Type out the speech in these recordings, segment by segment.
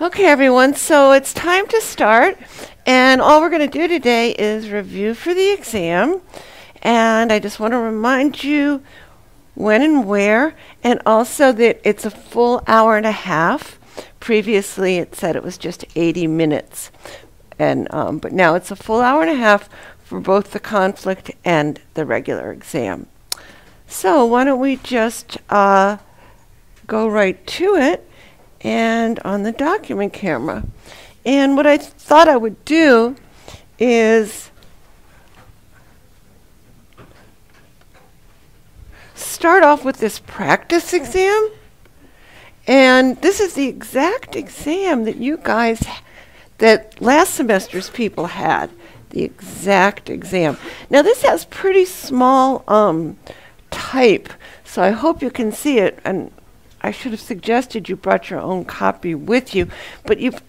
Okay, everyone, so it's time to start, and all we're going to do today is review for the exam, and I just want to remind you when and where, and also that it's a full hour and a half. Previously, it said it was just 80 minutes, and but now it's a full hour and a half for both the conflict and the regular exam. So why don't we just go right to it. And on the document camera. And what I thought I would do is start off with this practice exam. And this is the exact exam that you guys, that last semester's people had. The exact exam. Now this has pretty small type, so I hope you can see it. And I should have suggested you brought your own copy with you, but you've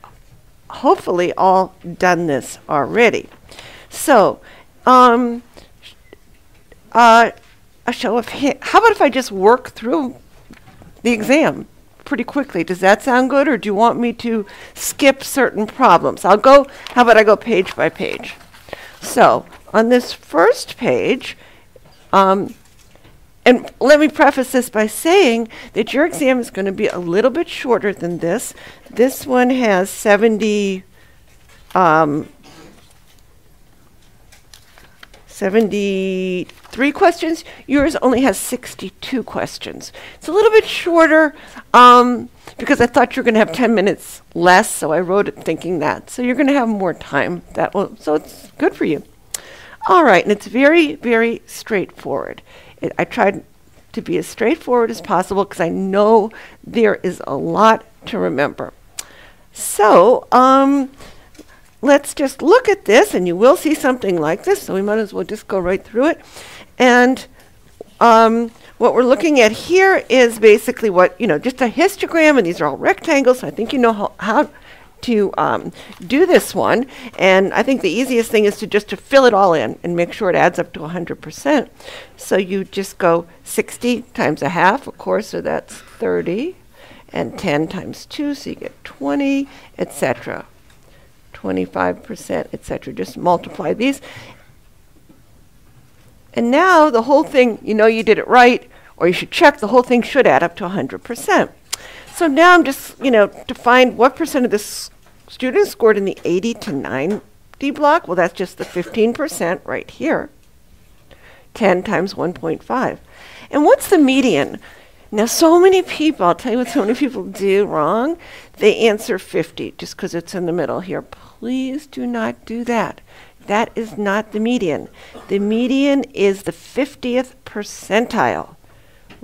hopefully all done this already. So, a show of hands. How about if I just work through the exam pretty quickly? Does that sound good, or do you want me to skip certain problems? How about I go page by page? So, on this first page, and let me preface this by saying that your exam is going to be a little bit shorter than this. This one has 73 questions. Yours only has 62 questions. It's a little bit shorter because I thought you were going to have 10 minutes less, so I wrote it thinking that. So you're going to have more time. So it's good for you. All right, and it's very, very straightforward. I tried to be as straightforward as possible because I know there is a lot to remember. So let's just look at this, and you will see something like this, so we might as well just go right through it. And what we're looking at here is basically just a histogram, and these are all rectangles, so I think you know how to do this one. And I think the easiest thing is to fill it all in and make sure it adds up to 100%. So you just go 60 times a half, of course, so that's 30, and 10 times 2, so you get 20, etc. 25%, etc. Just multiply these. And now the whole thing, you did it right, or you should check the whole thing should add up to 100%. So now I'm just, to find what percent of the students scored in the 80 to 90 block. Well, that's just the 15% right here. 10 times 1.5. And what's the median? Now, so many people, I'll tell you what so many people do wrong. They answer 50 just because it's in the middle here. Please do not do that. That is not the median. The median is the 50th percentile.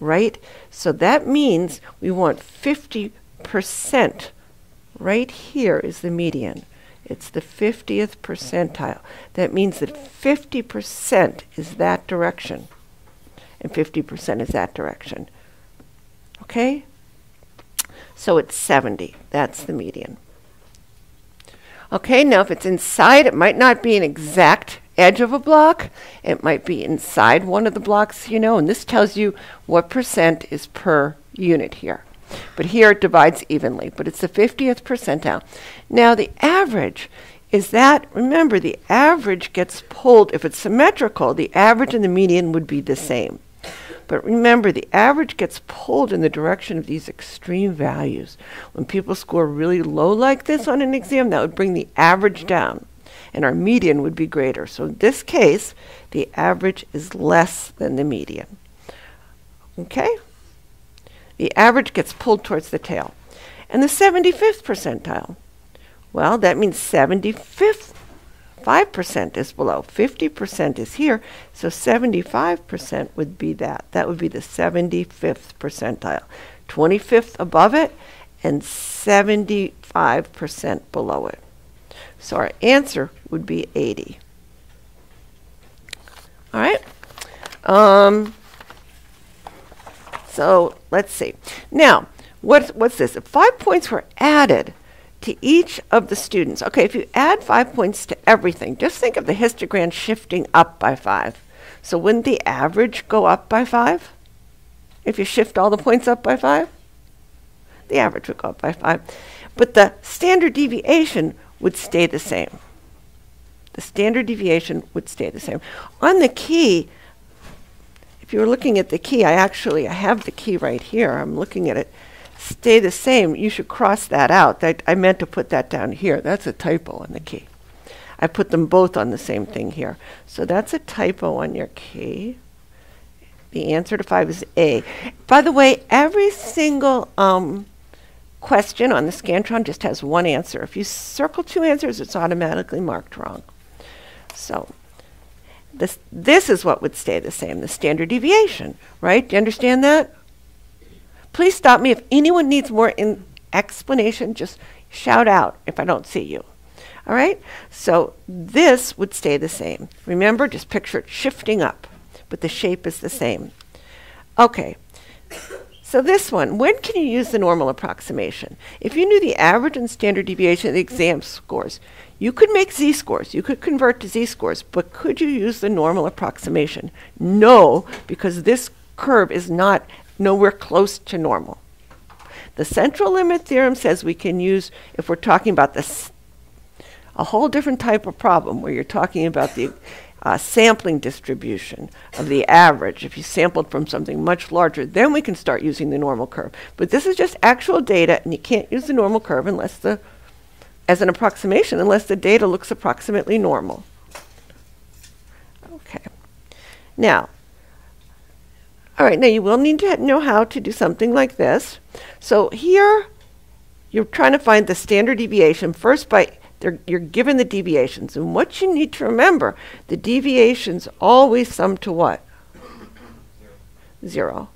Right? So that means we want 50%. Right here is the median. It's the 50th percentile. That means that 50% is that direction, and 50% is that direction. Okay? So it's 70. That's the median. Okay, now if it's inside, it might not be an exact edge of a block. It might be inside one of the blocks, and this tells you what percent is per unit here. But here it divides evenly, but it's the 50th percentile. Now the average is that, remember, the average gets pulled, if it's symmetrical, the average and the median would be the same. But remember, the average gets pulled in the direction of these extreme values. When people score really low like this on an exam, that would bring the average down, and our median would be greater. So in this case, the average is less than the median. Okay? The average gets pulled towards the tail. And the 75th percentile, well, that means 5% is below. 50% is here, so 75% would be that. That would be the 75th percentile. 25th above it, and 75% below it. So our answer would be 80. All right? So let's see. Now, what's this? If 5 points were added to each of the students. Okay, if you add 5 points to everything, just think of the histogram shifting up by 5. So wouldn't the average go up by 5? If you shift all the points up by 5? The average would go up by 5. but the standard deviation would stay the same. The standard deviation would stay the same. On the key, if you were looking at the key, I have the key right here. I'm looking at it. Stay the same. You should cross that out. I meant to put that down here. That's a typo on the key. I put them both on the same thing here. So that's a typo on your key. The answer to 5 is A. By the way, every single question on the Scantron just has one answer. If you circle 2 answers, it's automatically marked wrong. So this is what would stay the same, the standard deviation, right? Do you understand that? Please stop me. If anyone needs more explanation, just shout out if I don't see you. All right? So this would stay the same. Remember, just picture it shifting up, but the shape is the same. Okay. So this one, when can you use the normal approximation? If you knew the average and standard deviation of the exam scores, you could make z-scores. You could convert to z-scores, but could you use the normal approximation? No, because this curve is nowhere close to normal. The central limit theorem says we can use, if we're talking about a whole different type of problem where you're talking about the sampling distribution of the average. If you sampled from something much larger, then we can start using the normal curve. But this is just actual data, and you can't use the normal curve as an approximation unless the data looks approximately normal. Okay. Now, all right, now you will need to know how to do something like this. So here, you're trying to find the standard deviation first by you're given the deviations. And what you need to remember, the deviations always sum to what? 0.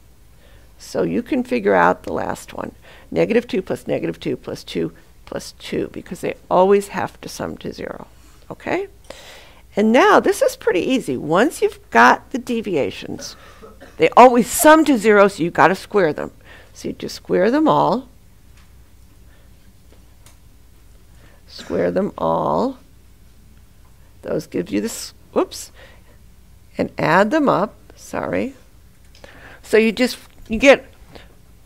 So you can figure out the last one. -2 plus -2 plus 2 plus 2, because they always have to sum to 0. Okay? And now this is pretty easy. Once you've got the deviations, they always sum to 0, so you've got to square them. So you just square them all. Square them all. Those give you this, whoops, and add them up. Sorry. So you get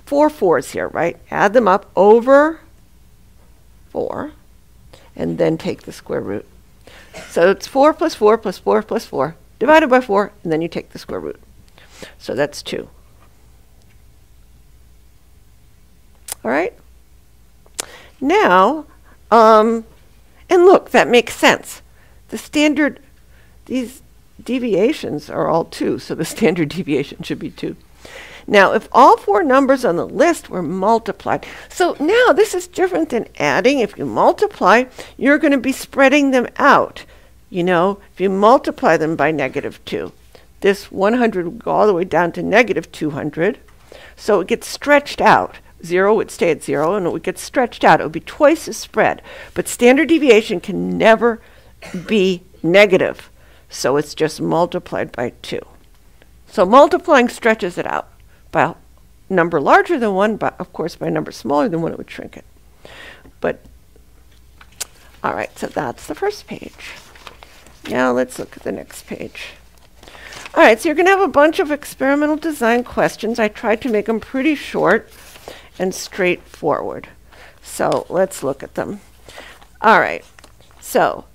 4 4s here, right? Add them up over 4, and then take the square root. So it's 4 plus 4 plus 4 plus 4 divided by 4, and then you take the square root. So that's 2. All right? Now, and look, that makes sense. These deviations are all 2, so the standard deviation should be 2. Now, if all 4 numbers on the list were multiplied, so now this is different than adding. If you multiply, you're going to be spreading them out. You know, if you multiply them by -2, this 100 would go all the way down to -200, so it gets stretched out. 0 would stay at 0, and it would get stretched out. It would be twice as spread. But standard deviation can never be negative, so it's just multiplied by 2. So multiplying stretches it out. By a number larger than 1, but of course by a number smaller than 1, it would shrink it. But, all right, so that's the first page. Now let's look at the next page. All right, so you're going to have a bunch of experimental design questions. I tried to make them pretty short and straightforward. So let's look at them. All right, so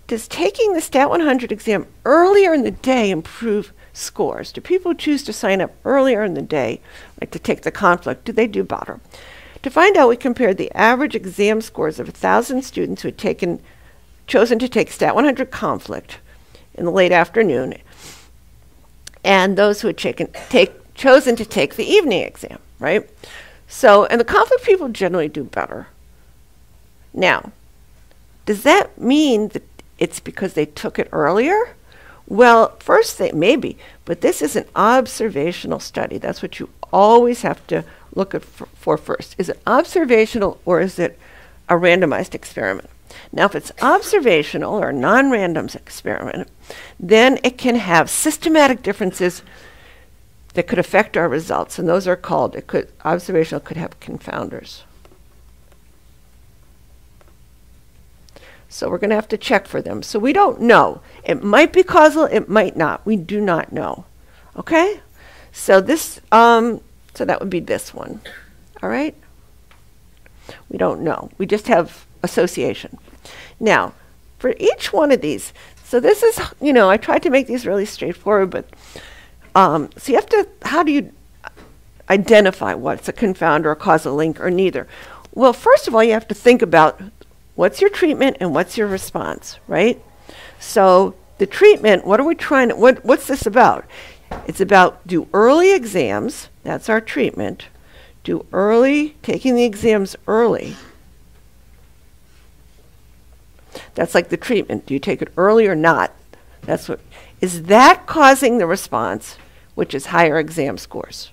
does taking the Stat 100 exam earlier in the day improve scores? Do people who choose to sign up earlier in the day, like to take the conflict, do they do better? To find out, we compared the average exam scores of 1,000 students who had chosen to take Stat 100 conflict in the late afternoon, and those who had chosen to take the evening exam, right? So, and the conflict people generally do better. Now, does that mean that it's because they took it earlier? Well, first, maybe, but this is an observational study. That's what you always have to look at for first. Is it observational, or is it a randomized experiment? Now, if it's observational or a non-random experiment, then it can have systematic differences that could affect our results, and those are called, observational could have confounders. So we're going to have to check for them. So we don't know. It might be causal, it might not. We do not know. Okay? So this, so that would be this one. All right? We don't know. We just have association. Now, for each one of these, so this is, I tried to make these really straightforward, but so you have to, how do you identify what's a confounder, a causal link, or neither? Well, first of all, you have to think about what's your treatment and what's your response, right? So the treatment, what are we trying to, what's this about? It's about do early exams, that's our treatment, taking the exams early. That's like the treatment. Do you take it early or not? Is that causing the response, which is higher exam scores?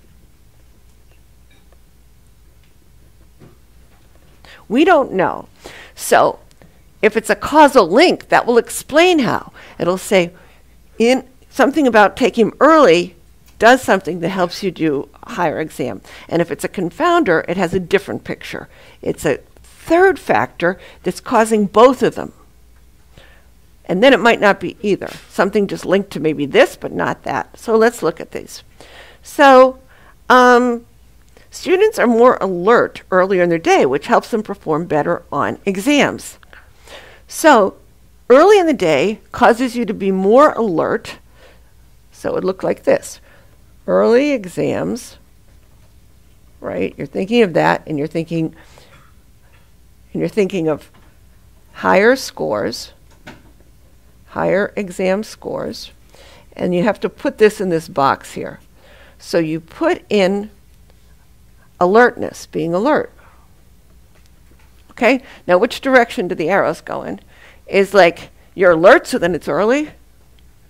We don't know. So if it's a causal link, that will explain how. It'll say in something about taking early does something that helps you do a higher exam. And if it's a confounder, it has a different picture. It's a third factor that's causing both of them. And then it might not be either. Something just linked to maybe this, but not that. So let's look at these. So students are more alert earlier in their day, which helps them perform better on exams. So early in the day causes you to be more alert. So it would look like this. Early exams, right? You're thinking of that, and you're thinking of higher scores, higher exam scores, and you have to put this in this box here. So you put in alertness, being alert. Okay? Now which direction do the arrows go in? Is like you're alert, so then it's early?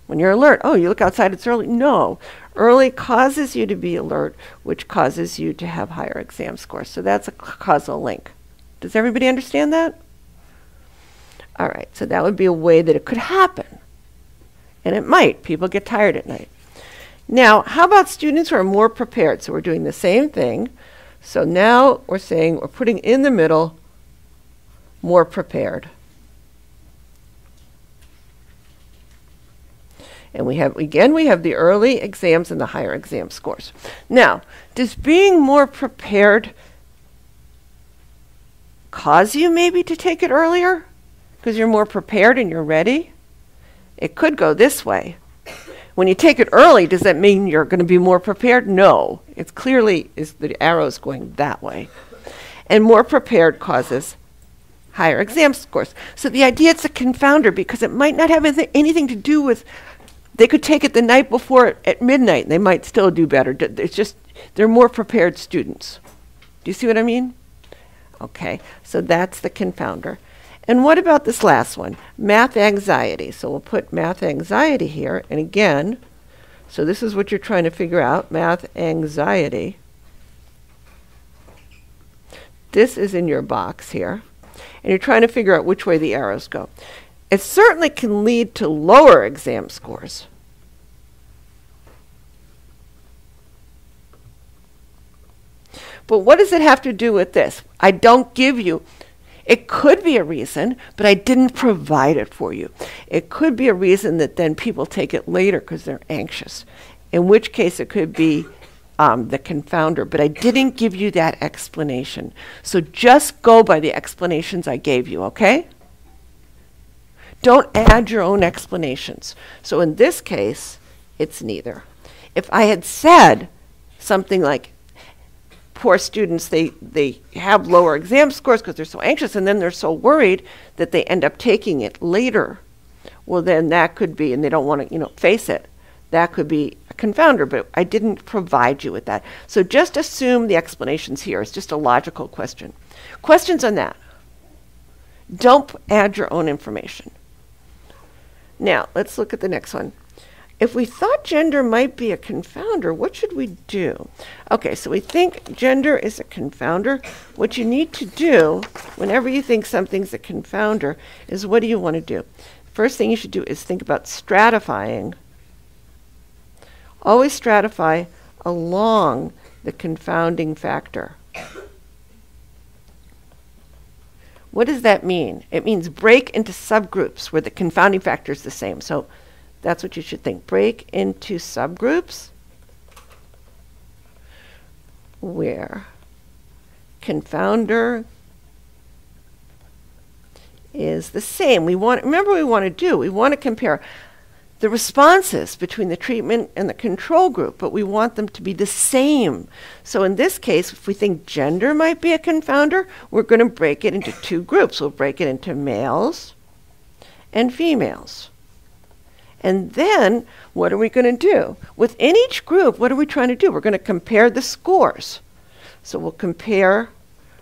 When you're alert, oh, you look outside, it's early? No. Early causes you to be alert, which causes you to have higher exam scores. So that's a causal link. Does everybody understand that? All right, so that would be a way that it could happen. And it might. People get tired at night. Now, how about students who are more prepared? So we're doing the same thing. So now we're saying we're putting in the middle more prepared. And we have the early exams and the higher exam scores. Now, does being more prepared cause you maybe to take it earlier? Because you're more prepared and you're ready? It could go this way. When you take it early, does that mean you're going to be more prepared? No. It's clearly the arrow's going that way. And more prepared causes higher exam scores. So the idea it's a confounder because it might not have anything to do with, they could take it the night before at midnight and they might still do better. It's just, they're more prepared students. Do you see what I mean? Okay, so that's the confounder. And what about this last one? Math anxiety. So we'll put math anxiety here. And again, so this is what you're trying to figure out, math anxiety. This is in your box here. And you're trying to figure out which way the arrows go. It certainly can lead to lower exam scores. But what does it have to do with this? I don't give you. It could be a reason, but I didn't provide it for you. It could be a reason that then people take it later because they're anxious, in which case it could be the confounder, but I didn't give you that explanation. So just go by the explanations I gave you, okay? Don't add your own explanations. So in this case, it's neither. If I had said something like, poor students, they have lower exam scores because they're so anxious, and then they're so worried that they end up taking it later. Well, then that could be, and they don't want to, face it. That could be a confounder, but I didn't provide you with that. So just assume the explanation's here. It's just a logical question. Questions on that? Don't add your own information. Now, let's look at the next one. If we thought gender might be a confounder, what should we do? Okay, so we think gender is a confounder. What you need to do whenever you think something's a confounder is, what do you want to do? First thing you should do is think about stratifying. Always stratify along the confounding factor. What does that mean? It means break into subgroups where the confounding factor is the same. So that's what you should think. Break into subgroups where confounder is the same. Remember what we want to compare the responses between the treatment and the control group, but we want them to be the same. So in this case, if we think gender might be a confounder, we're going to break it into two groups. We'll break it into males and females. And then what are we going to do? Within each group, what are we trying to do? We're going to compare the scores. So we'll compare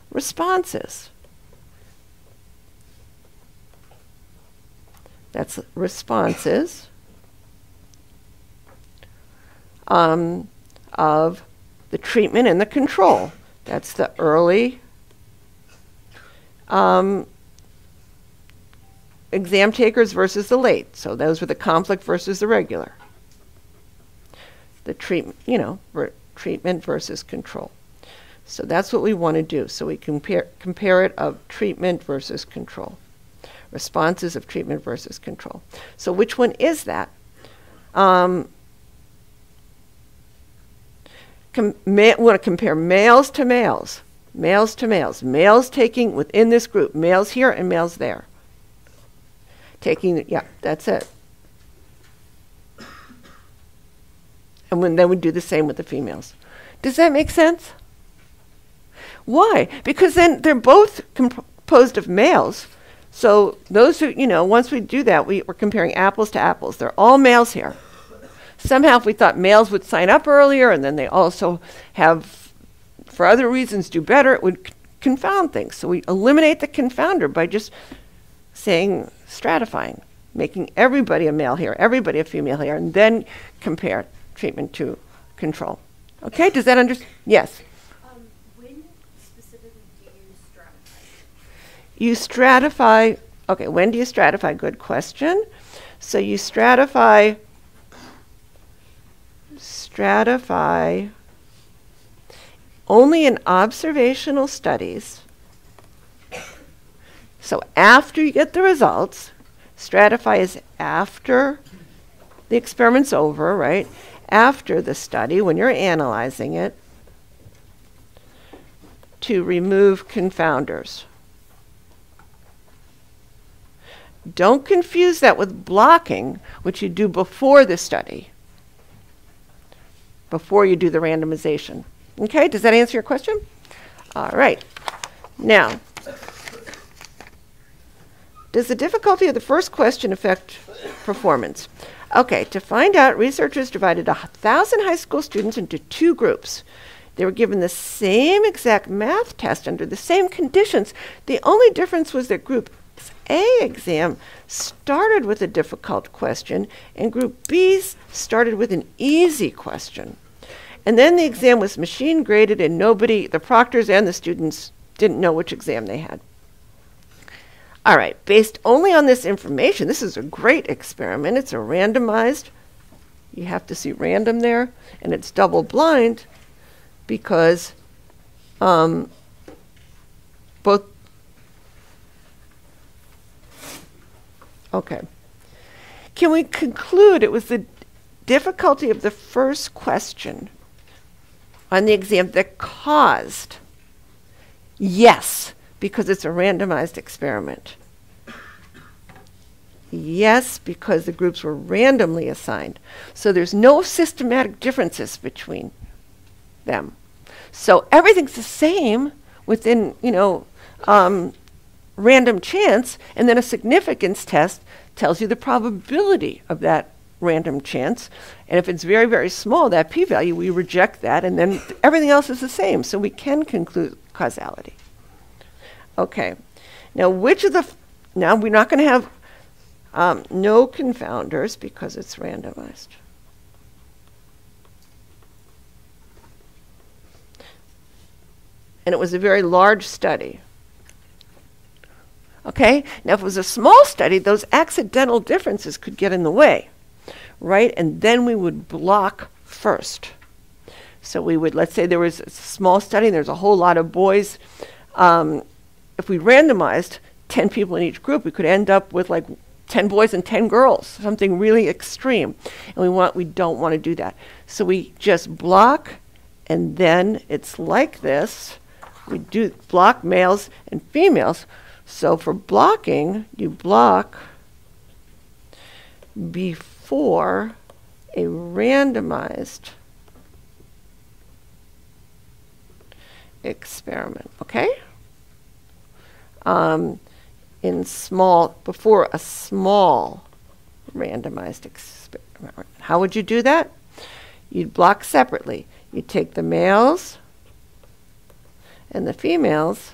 responses. That's responses of the treatment and the control. That's the early exam takers versus the late. So those were the conflict versus the regular. The treatment, treatment versus control. So that's what we want to do. So we compare it of treatment versus control. Responses of treatment versus control. So which one is that? We want to compare males to males. Males to males. Males taking within this group. Males here and males there. Yeah, that's it. And then we do the same with the females. Does that make sense? Why? Because then they're both composed of males. So those who, once we do that, we're comparing apples to apples. They're all males here. Somehow if we thought males would sign up earlier and then they also have, for other reasons, do better, it would confound things. So we eliminate the confounder by just saying stratifying, making everybody a male here, everybody a female here, and then compare treatment to control. Okay, does that understand? Yes? When specifically do you stratify? You stratify, okay, when do you stratify? Good question. So you stratify only in observational studies. So after you get the results, stratify is after the experiment's over, right? After the study, when you're analyzing it, to remove confounders. Don't confuse that with blocking, which you do before the study, before you do the randomization. Okay, does that answer your question? All right. Now, does the difficulty of the first question affect performance? Okay, to find out, researchers divided 1,000 high school students into two groups. They were given the same exact math test under the same conditions. The only difference was that Group A exam started with a difficult question and Group B's started with an easy question. And then the exam was machine graded and nobody, the proctors and the students, didn't know which exam they had. All right, based only on this information, this is a great experiment. It's a randomized, you have to see random there, and it's double blind because both, okay. Can we conclude it was the difficulty of the first question on the exam that caused? Yes, because it's a randomized experiment. Yes, because the groups were randomly assigned. So there's no systematic differences between them. So everything's the same within, random chance, and then a significance test tells you the probability of that random chance. And if it's very, very small, that p-value, we reject that, and then everything else is the same. So we can conclude causality. Okay. Now, now we're not going to have no confounders because it's randomized. And it was a very large study. Okay? Now, if it was a small study, those accidental differences could get in the way, right? And then we would block first. So we would, let's say there was a small study and there's a whole lot of boys. If we randomized 10 people in each group, we could end up with like 10 boys and 10 girls, something really extreme. And we don't want to do that. So we just block, and then it's like this. We do block males and females. So for blocking, you block before a randomized experiment, okay? Before a small randomized experiment. How would you do that? You'd block separately. You'd take the males and the females.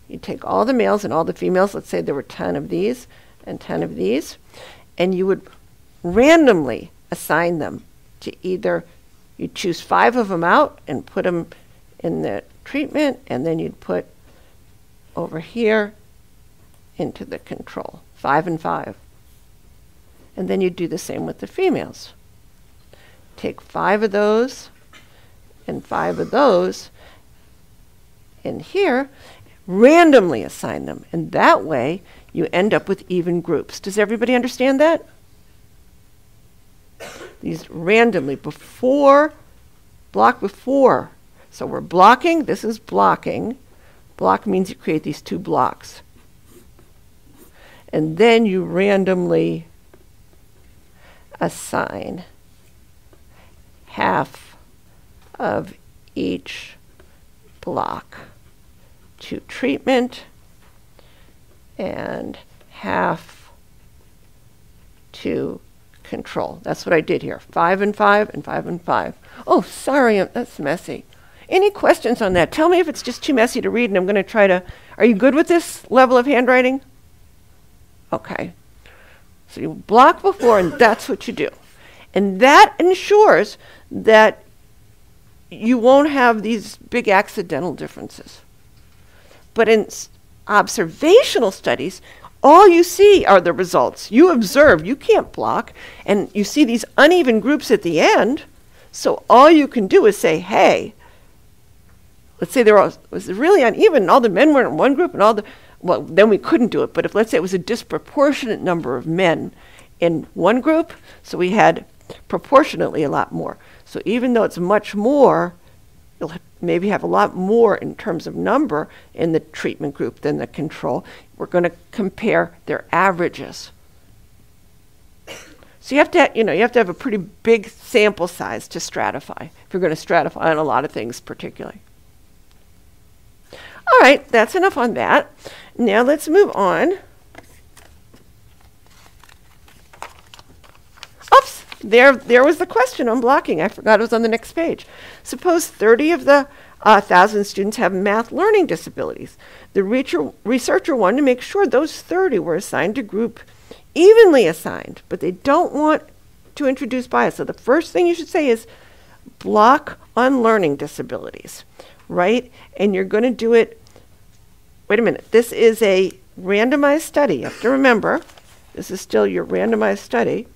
You'd take all the males and all the females. Let's say there were 10 of these and 10 of these. And you would randomly assign them to either, you'd choose 5 of them out and put them in the treatment, and then you'd put over here into the control, 5 and 5. And then you'd do the same with the females. Take 5 of those and 5 of those in here, randomly assign them. And that way you end up with even groups. Does everybody understand that? These randomly block before. So we're blocking, this is blocking. Block means you create these 2 blocks. And then you randomly assign half of each block to treatment and half to control. That's what I did here. 5 and 5 and 5 and 5. Oh, sorry, that's messy. Any questions on that? Tell me if it's just too messy to read, and I'm going to try to... Are you good with this level of handwriting? Okay. So you block before, and that's what you do. And that ensures that you won't have these big accidental differences. But in observational studies, all you see are the results. You observe, you can't block, and you see these uneven groups at the end. So all you can do is say, hey, let's say there was really uneven, and all the men were in one group, and well, then we couldn't do it. But if, let's say, it was a disproportionate number of men in one group, so we had proportionately a lot more. So even though it's much more, you'll maybe have a lot more in terms of number in the treatment group than the control. We're going to compare their averages. So you have to have a pretty big sample size to stratify, if you're going to stratify on a lot of things particularly. All right, that's enough on that. Now let's move on. Oops, there was the question on blocking. I forgot it was on the next page. Suppose 30 of the 1,000 students have math learning disabilities. The researcher wanted to make sure those 30 were assigned to group evenly assigned, but they don't want to introduce bias. So the first thing you should say is block on learning disabilities, right? And you're going to do it, wait a minute, this is a randomized study. You have to remember, this is still your randomized study.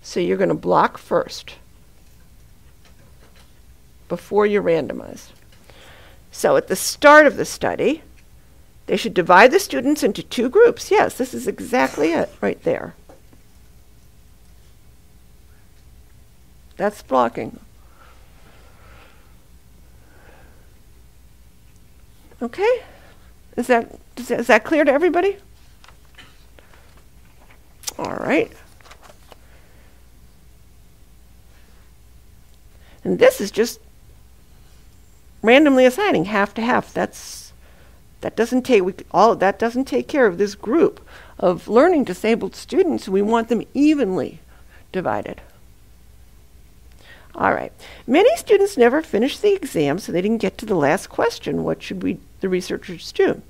So you're going to block first before you randomize. So at the start of the study, they should divide the students into 2 groups. Yes, this is exactly it right there. That's blocking. Okay? Is that clear to everybody? All right. And this is just randomly assigning half to half. That doesn't take care of this group of learning disabled students. We want them evenly divided. All right. Many students never finished the exam, so they didn't get to the last question. What should the researchers do?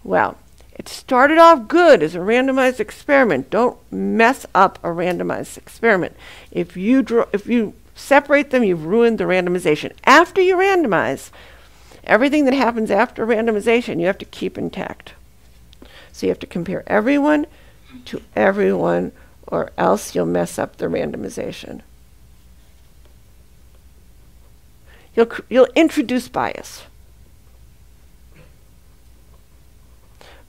Well, it started off good as a randomized experiment. Don't mess up a randomized experiment. If you separate them, you've ruined the randomization. After you randomize, everything that happens after randomization, you have to keep intact. So you have to compare everyone to everyone, or else you'll mess up the randomization. You'll introduce bias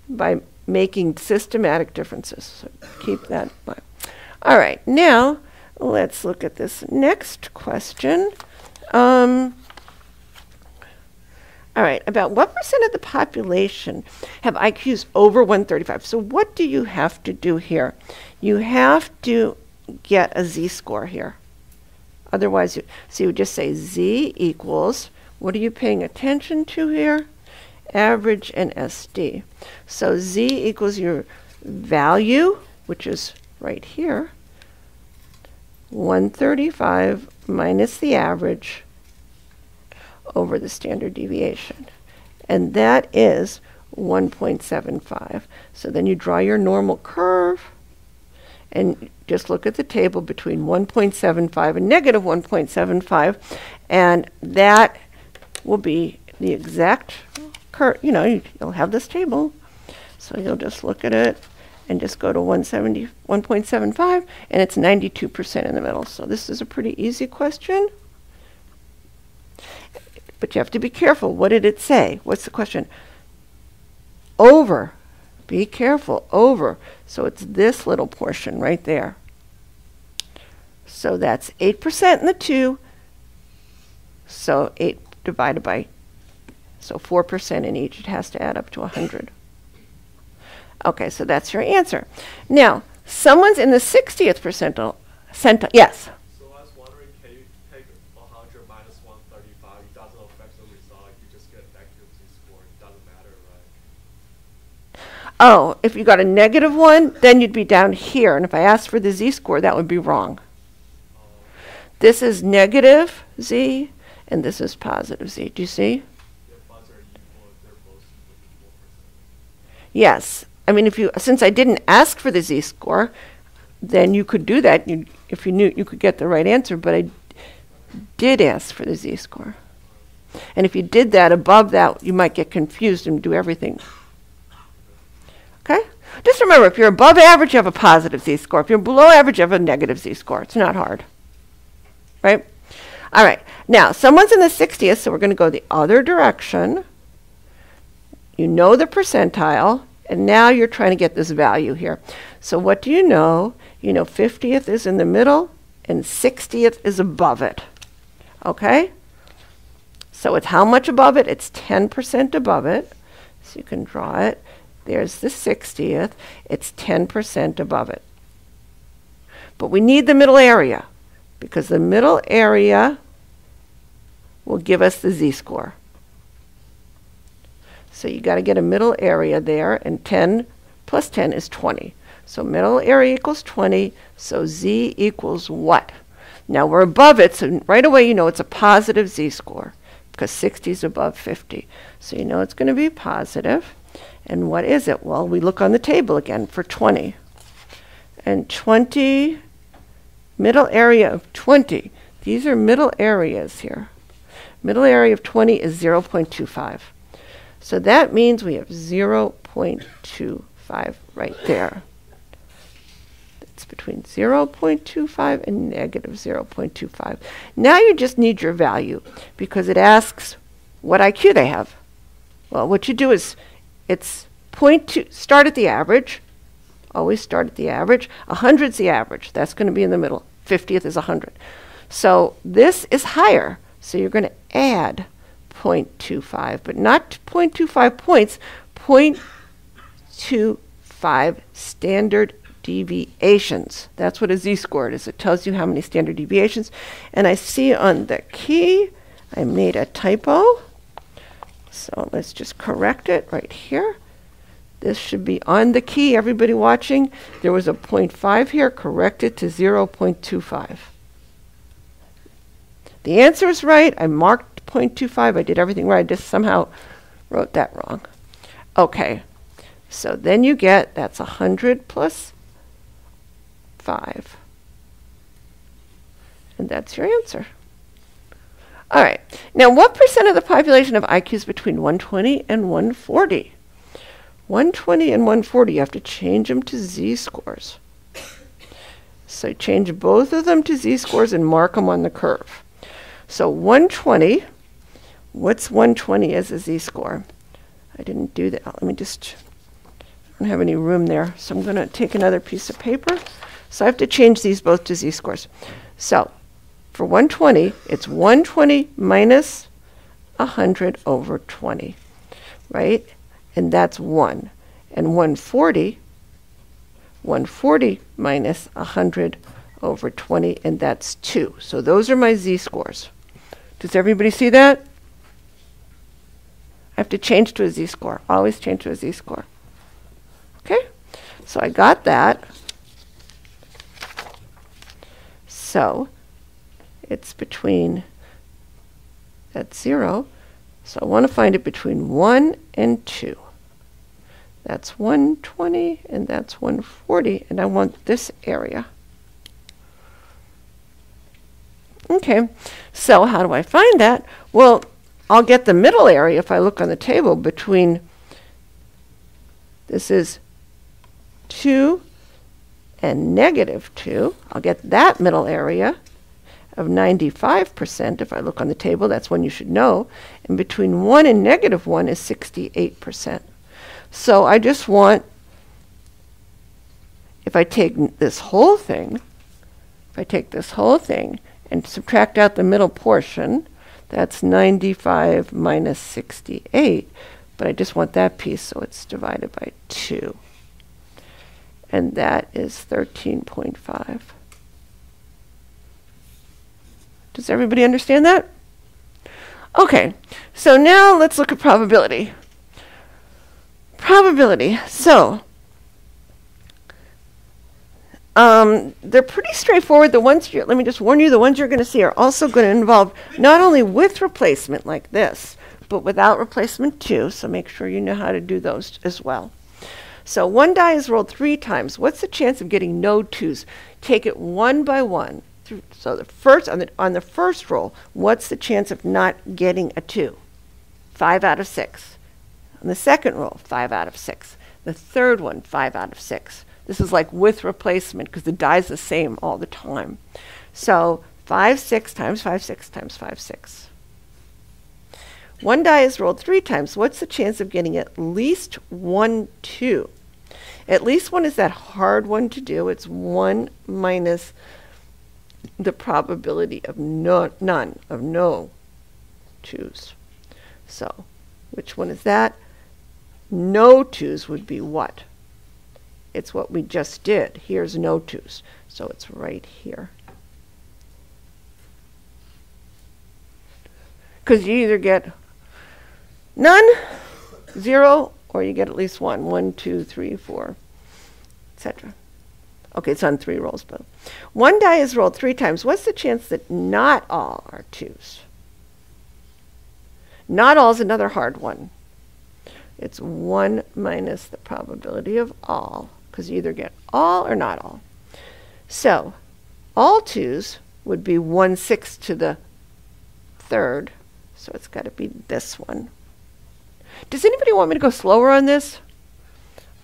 by making systematic differences. So keep that in mind. All right, now Let's look at this next question. All right, about what percent of the population have IQs over 135? So what do you have to do here? You have to get a z-score here. Otherwise, you would just say z equals, what are you paying attention to here? Average and SD. So z equals your value, which is right here, 135 minus the average over the standard deviation. And that is 1.75. So then you draw your normal curve and just look at the table between 1.75 and negative 1.75, and that will be the exact curve. You know, you'll have this table. So you'll just look at it and just go to 1.75, and it's 92% in the middle. So this is a pretty easy question. But you have to be careful. What did it say? What's the question? Over. Be careful. Over. So it's this little portion right there. So that's 8% in the 2. So 8 divided by, so 4% in each. It has to add up to 100. Okay, so that's your answer. Now, someone's in the 60th percentile. Yes? So I was wondering, can you take 100 minus 135? It doesn't affect the result. You just get an accuracy score. It doesn't matter, right? Oh, if you got a negative 1, then you'd be down here. And if I asked for the z-score, that would be wrong. This is negative z, and this is positive z. Do you see? The buds are equal if they're both equal to 4%. Yes. I mean, since I didn't ask for the z-score, then you could do that. If you knew, you could get the right answer, but I did ask for the z-score. And if you did that above that, you might get confused and do everything. Okay? Just remember, if you're above average, you have a positive z-score. If you're below average, you have a negative z-score. It's not hard. Right? All right. Now, someone's in the 60th, so we're going to go the other direction. You know the percentile, and now you're trying to get this value here. So what do you know? You know 50th is in the middle, and 60th is above it. Okay? So it's how much above it? It's 10% above it. So you can draw it. There's the 60th. It's 10% above it. But we need the middle area, because the middle area will give us the z-score. So you got to get a middle area there, and 10 plus 10 is 20. So middle area equals 20, so z equals what? Now we're above it, so right away you know it's a positive z-score, because 60 is above 50. So you know it's going to be positive. And what is it? Well, we look on the table again for 20. And 20, middle area of 20. These are middle areas here. Middle area of 20 is 0.25. So that means we have 0.25 right there. It's between 0.25 and negative 0.25. Now you just need your value, because it asks what IQ they have. Well, what you do is it's 0.2, start at the average. Always start at the average. 100's the average. That's going to be in the middle. 50th is 100. So this is higher. So you're going to add 0.25, but not 0.25 points, 0.25 standard deviations. That's what a z-score is. It tells you how many standard deviations. And I see on the key, I made a typo. So let's just correct it right here. This should be on the key, everybody watching. There was a 0.5 here, correct it to 0.25. The answer is right. I marked 0.25. I did everything right. I just somehow wrote that wrong. Okay. So then you get, that's 100 plus 5. And that's your answer. All right. Now, what percent of the population have IQs between 120 and 140? 120 and 140, you have to change them to z-scores. So change both of them to z-scores and mark them on the curve. So 120, what's 120 as a z-score? I didn't do that. Let me just, I don't have any room there. So I'm going to take another piece of paper So I have to change these both to z-scores. So for 120, it's 120 minus 100 over 20, right? And that's 1. And 140 minus 100 over 20, and that's 2. So those are my z-scores. Does everybody see that? I have to change to a z-score. Always change to a z-score. Okay? So I got that. So it's between, that's 0. So I want to find it between 1 and 2. That's 120 and that's 140, and I want this area. Okay, so how do I find that? Well, I'll get the middle area if I look on the table between, this is 2 and negative 2. I'll get that middle area of 95% if I look on the table. That's one you should know. And between 1 and negative 1 is 68%. So I just want, if I take this whole thing, and subtract out the middle portion, that's 95 minus 68. But I just want that piece, so it's divided by 2. And that is 13.5. Does everybody understand that? Okay, so now let's look at probability. Probability. So, they're pretty straightforward. The ones let me just warn you, the ones you're going to see are also going to involve not only with replacement like this, but without replacement too. So make sure you know how to do those as well. So one die is rolled 3 times. What's the chance of getting no 2s? Take it one by one. So the first on the first roll, what's the chance of not getting a 2? 5 out of 6. On the second roll, 5 out of 6. The third one, 5 out of 6. This is like with replacement because the die is the same all the time. So 5, 6 times 5, 6 times 5, 6. One die is rolled 3 times. What's the chance of getting at least 1 2? At least 1 is that hard one to do. It's 1 minus the probability of no 2s. So which one is that? No 2s would be what? It's what we just did. Here's no 2s. So it's right here. Because you either get none, 0, or you get at least 1. 1, 2, 3, 4, etc. Okay, it's on 3 rolls, but one die is rolled 3 times. What's the chance that not all are 2s? Not all is another hard one. It's 1 minus the probability of all, because you either get all or not all. So all 2s would be 1/6 to the third, so it's got to be this one. Does anybody want me to go slower on this?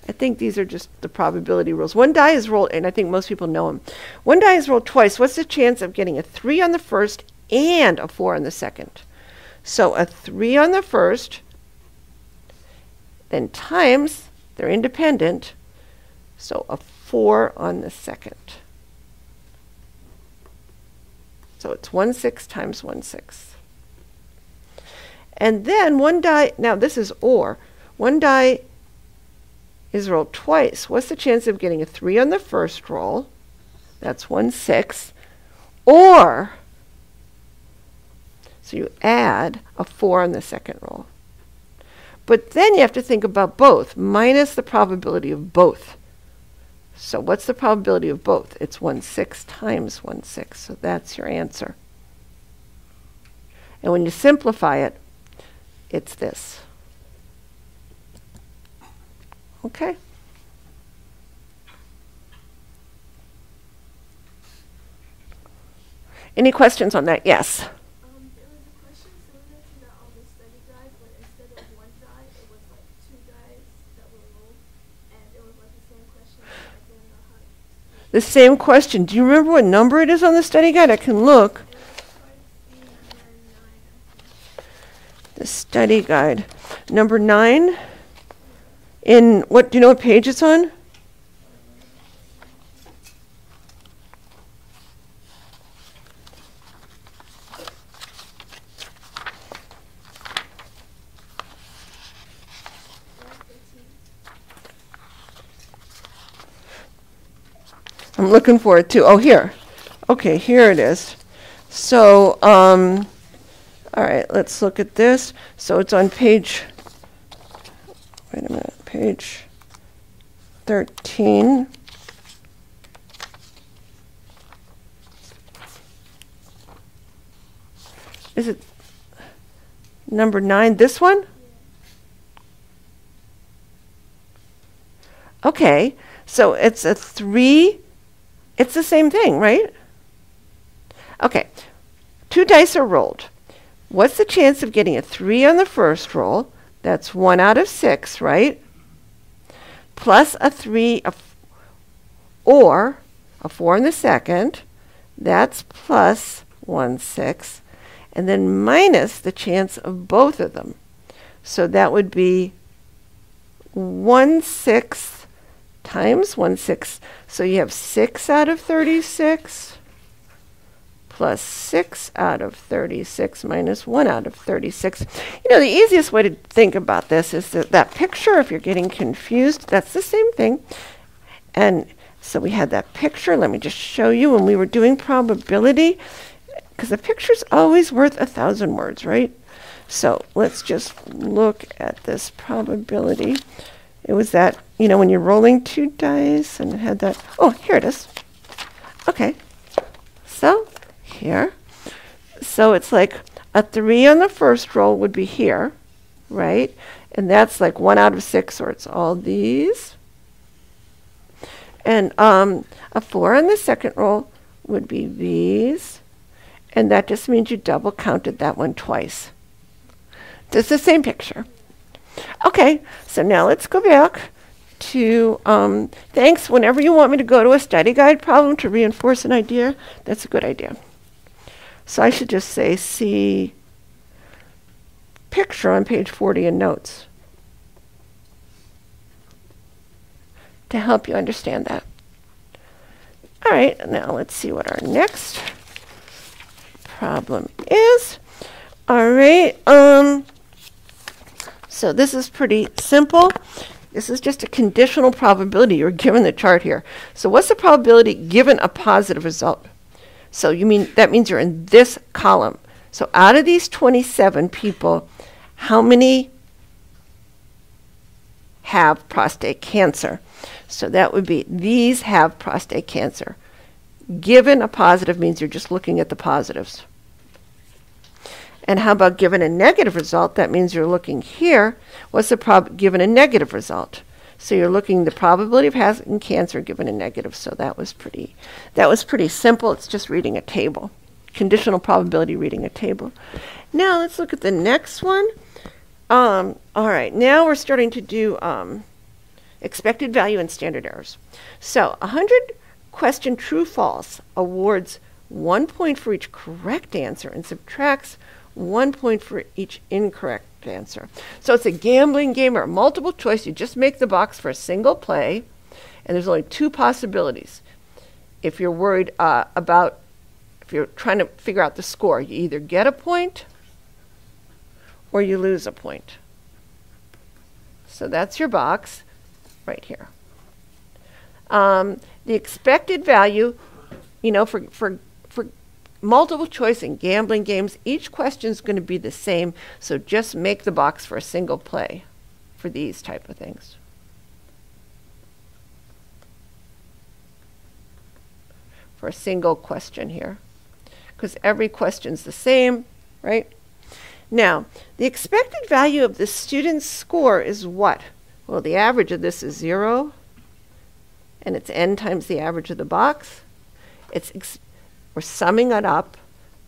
I think these are just the probability rules. One die is rolled, and I think most people know them. One die is rolled twice. What's the chance of getting a 3 on the first and a 4 on the second? So a 3 on the first, then times, they're independent, so a 4 on the second. So it's 1/6 times 1/6. And then one die, now this is or. One die is rolled twice. What's the chance of getting a 3 on the first roll? That's 1/6. Or, so you add a 4 on the second roll. But then you have to think about both, minus the probability of both. So what's the probability of both? It's 1/6 times 1/6. So that's your answer. And when you simplify it, it's this. Okay. Any questions on that? Yes. There was a question similar to that on the study guide, but instead of one die, it was like 2 dies that were rolled, and it was like the same question. I didn't know how to. The same question. Do you remember what number it is on the study guide? I can look. It was part C number 9, I think. The study guide. Number 9. In what, do you know what page it's on? looking for it too. Oh, here. Okay, here it is. So, all right, let's look at this. So it's on page, wait a minute, page 13. Is it number 9, this one? Okay, so it's a 3. It's the same thing, right? Okay, 2 dice are rolled. What's the chance of getting a 3 on the first roll? That's 1 out of 6, right? Plus a 3, or a 4 in the second. That's plus 1/6. And then minus the chance of both of them. So that would be 1/6 times 1/6. So you have 6 out of 36 plus 6 out of 36 minus 1 out of 36. You know, the easiest way to think about this is that picture, if you're getting confused, that's the same thing. And so we had that picture. Let me just show you when we were doing probability, because a picture's always worth 1,000 words, right? So let's just look at this probability. It was that, you know, when you're rolling 2 dice and it had that. Oh, here it is. Okay. So here. So it's like a 3 on the first roll would be here, right? And that's like 1 out of 6, or it's all these. And a 4 on the second roll would be these. And that just means you double counted that one twice. It's the same picture. Okay, so now let's go back to thanks. Whenever you want me to go to a study guide problem to reinforce an idea, that's a good idea. So I should just say see picture on page 40 in notes to help you understand that. All right, now let's see what our next problem is. All right, so this is pretty simple. This is just a conditional probability. You're given the chart here. So what's the probability given a positive result? So that means you're in this column. So out of these 27 people, how many have prostate cancer? So that would be these have prostate cancer. Given a positive means you're just looking at the positives. And how about given a negative result? That means you're looking here. What's the given a negative result? So you're looking the probability of having cancer given a negative. So that was pretty simple. It's just reading a table. Conditional probability reading a table. Now let's look at the next one. All right, now we're starting to do expected value and standard errors. So 100 question true false awards 1 point for each correct answer and subtracts 1 point for each incorrect answer. So it's a gambling game or multiple choice. You just make the box for a single play, and there's only 2 possibilities. If you're worried if you're trying to figure out the score, you either get a point or you lose a point. So that's your box right here. The expected value, you know, for multiple choice and gambling games, each question is going to be the same, so just make the box for a single play for these type of things. For a single question here, because every question's the same, right? Now, the expected value of the student's score is what? Well, the average of this is 0, and it's n times the average of the box. We're summing it up.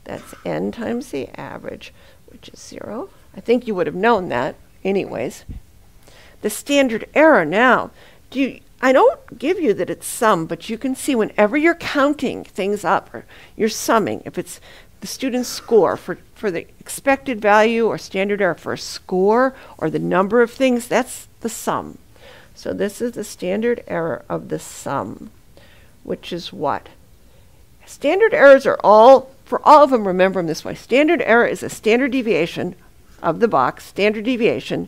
That's n times the average, which is 0. I think you would have known that anyways. The standard error now. I don't give you that it's sum, but you can see whenever you're counting things up or you're summing, if it's the student's score for the expected value or standard error for a score or the number of things, that's the sum. So this is the standard error of the sum, which is what? Standard errors are for all of them, remember them this way. Standard error is a standard deviation of the box, standard deviation,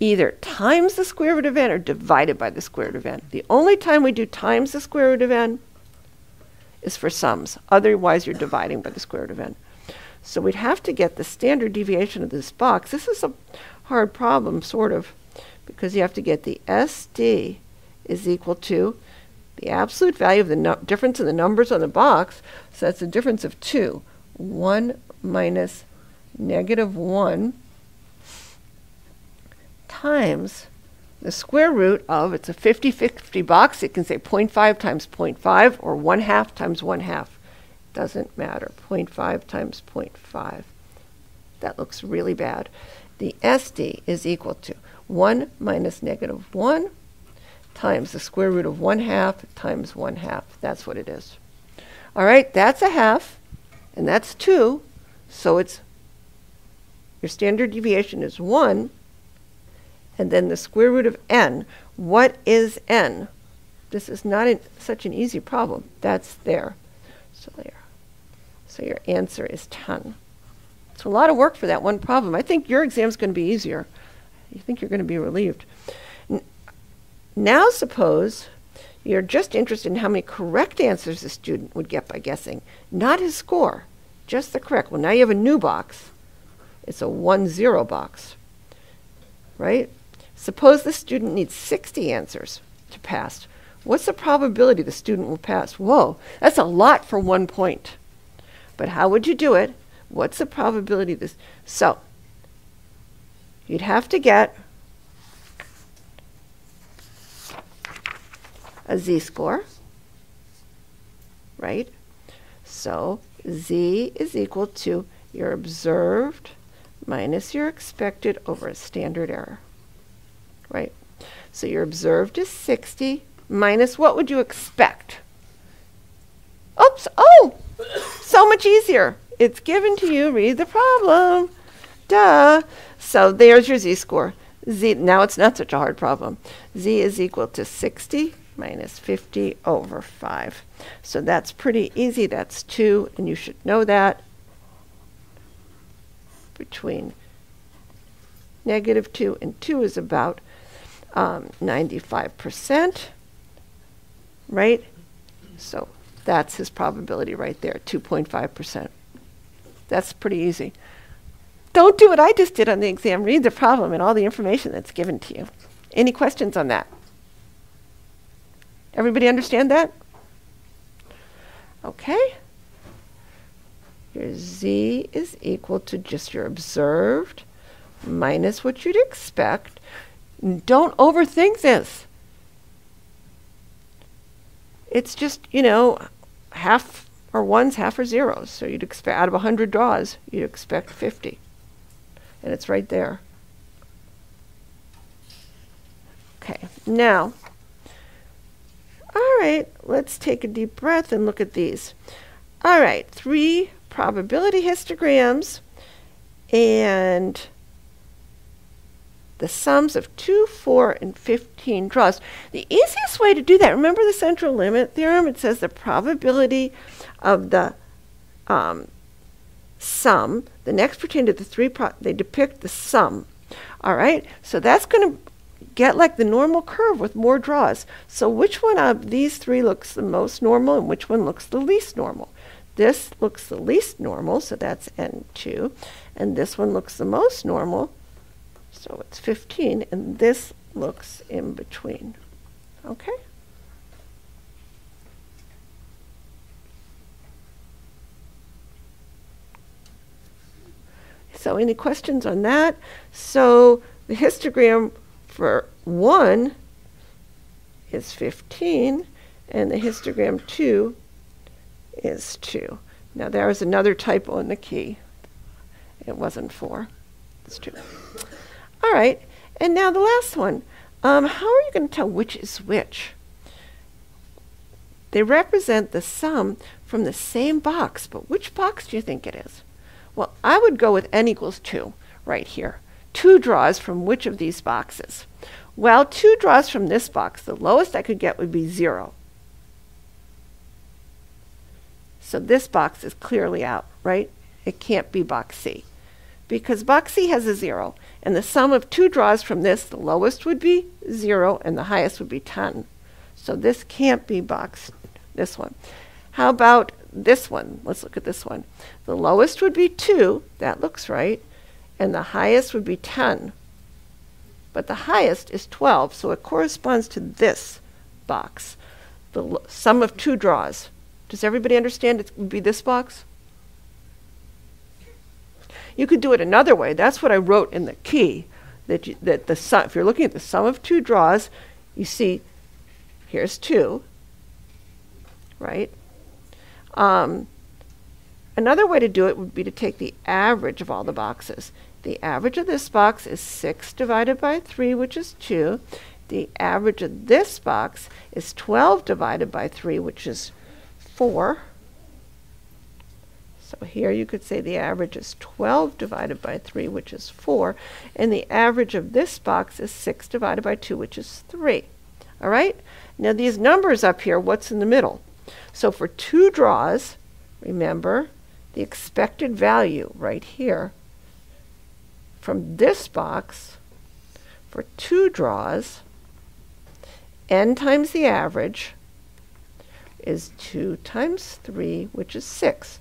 either times the square root of n or divided by the square root of n. The only time we do times the square root of n is for sums. Otherwise, you're dividing by the square root of n. So we'd have to get the standard deviation of this box. This is a hard problem, sort of, because you have to get the SD is equal to the absolute value of the difference in the numbers on the box. So that's a difference of 2. 1 minus -1 times the square root of, it's a 50-50 box, it can say 0.5 times 0.5 or 1/2 times 1/2. Doesn't matter. 0.5 times 0.5. That looks really bad. The SD is equal to 1 minus -1 times the square root of 1/2 times 1/2. That's what it is. All right, that's a half, and that's 2. So it's, your standard deviation is 1, and then the square root of n. What is n? This is not such an easy problem. That's there. So there. So your answer is 10. It's a lot of work for that one problem. I think your exam is going to be easier. I think you're going to be relieved. Now suppose you're just interested in how many correct answers the student would get by guessing, not his score, just the correct. Well, now you have a new box. It's a 1-0 box, right? Suppose the student needs 60 answers to pass. What's the probability the student will pass? Whoa, that's a lot for 1 point. But how would you do it? What's the probability of this? So, you'd have to get a z-score, right? So, z is equal to your observed minus your expected over a standard error, right? So your observed is 60 minus what would you expect? Oops, oh, so much easier. It's given to you, read the problem. Duh. So there's your z-score. Z, now it's not such a hard problem. Z is equal to 60 minus 50 over 5. So that's pretty easy. That's 2, and you should know that. Between -2 and 2 is about 95%, right? So that's his probability right there, 2.5%. That's pretty easy. Don't do what I just did on the exam. Read the problem and all the information that's given to you. Any questions on that? Everybody understand that? Okay. Your z is equal to just your observed minus what you'd expect. Don't overthink this. It's just, you know, half are ones, half are zeros. So you'd expect, out of 100 draws, you'd expect 50. And it's right there. Okay, now, all right, let's take a deep breath and look at these. All right, 3 probability histograms and the sums of 2, 4, and 15 draws. The easiest way to do that, remember the central limit theorem? It says the probability of the sum, the next pertain to the 3, they depict the sum. All right, so that's going to get like the normal curve with more draws. So which one of these 3 looks the most normal and which one looks the least normal? This looks the least normal, so that's N2. And this one looks the most normal, so it's 15. And this looks in between. Okay? So any questions on that? So the histogram for 1 is 15, and the histogram 2 is 2. Now there is another typo in the key. It wasn't 4. It's 2. All right, and now the last one. How are you going to tell which is which? They represent the sum from the same box, but which box do you think it is? Well, I would go with n equals 2 right here. 2 draws from which of these boxes? Well, 2 draws from this box. The lowest I could get would be 0. So this box is clearly out, right? It can't be box C because box C has a 0. And the sum of 2 draws from this, the lowest would be 0 and the highest would be 10. So this can't be this one. How about this one? Let's look at this one. The lowest would be 2. That looks right. And the highest would be 10. But the highest is 12, so it corresponds to this box. The sum of 2 draws. Does everybody understand it would be this box? You could do it another way. That's what I wrote in the key. That the sum, if you're looking at the sum of 2 draws, you see here's 2, right? Another way to do it would be to take the average of all the boxes. The average of this box is 6 divided by 3, which is 2. The average of this box is 12 divided by 3, which is 4. So here you could say the average is 12 divided by 3, which is 4. And the average of this box is 6 divided by 2, which is 3. All right? Now these numbers up here, what's in the middle? So for 2 draws, remember, the expected value right here from this box for 2 draws, n times the average is 2 times 3, which is 6.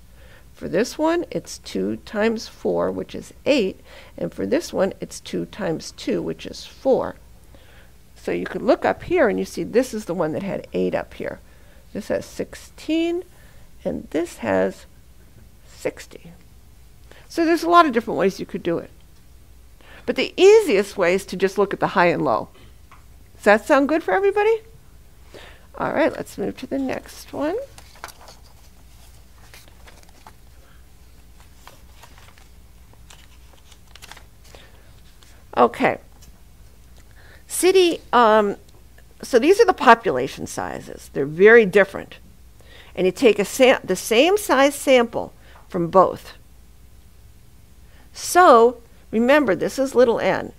For this one, it's 2 times 4, which is 8. And for this one, it's 2 times 2, which is 4. So you could look up here and you see this is the one that had 8 up here. This has 16, and this has 60. So there's a lot of different ways you could do it. But the easiest way is to just look at the high and low. Does that sound good for everybody? All right, let's move to the next one. Okay. So these are the population sizes. They're very different. And you take the same size sample from both. So remember, this is little n.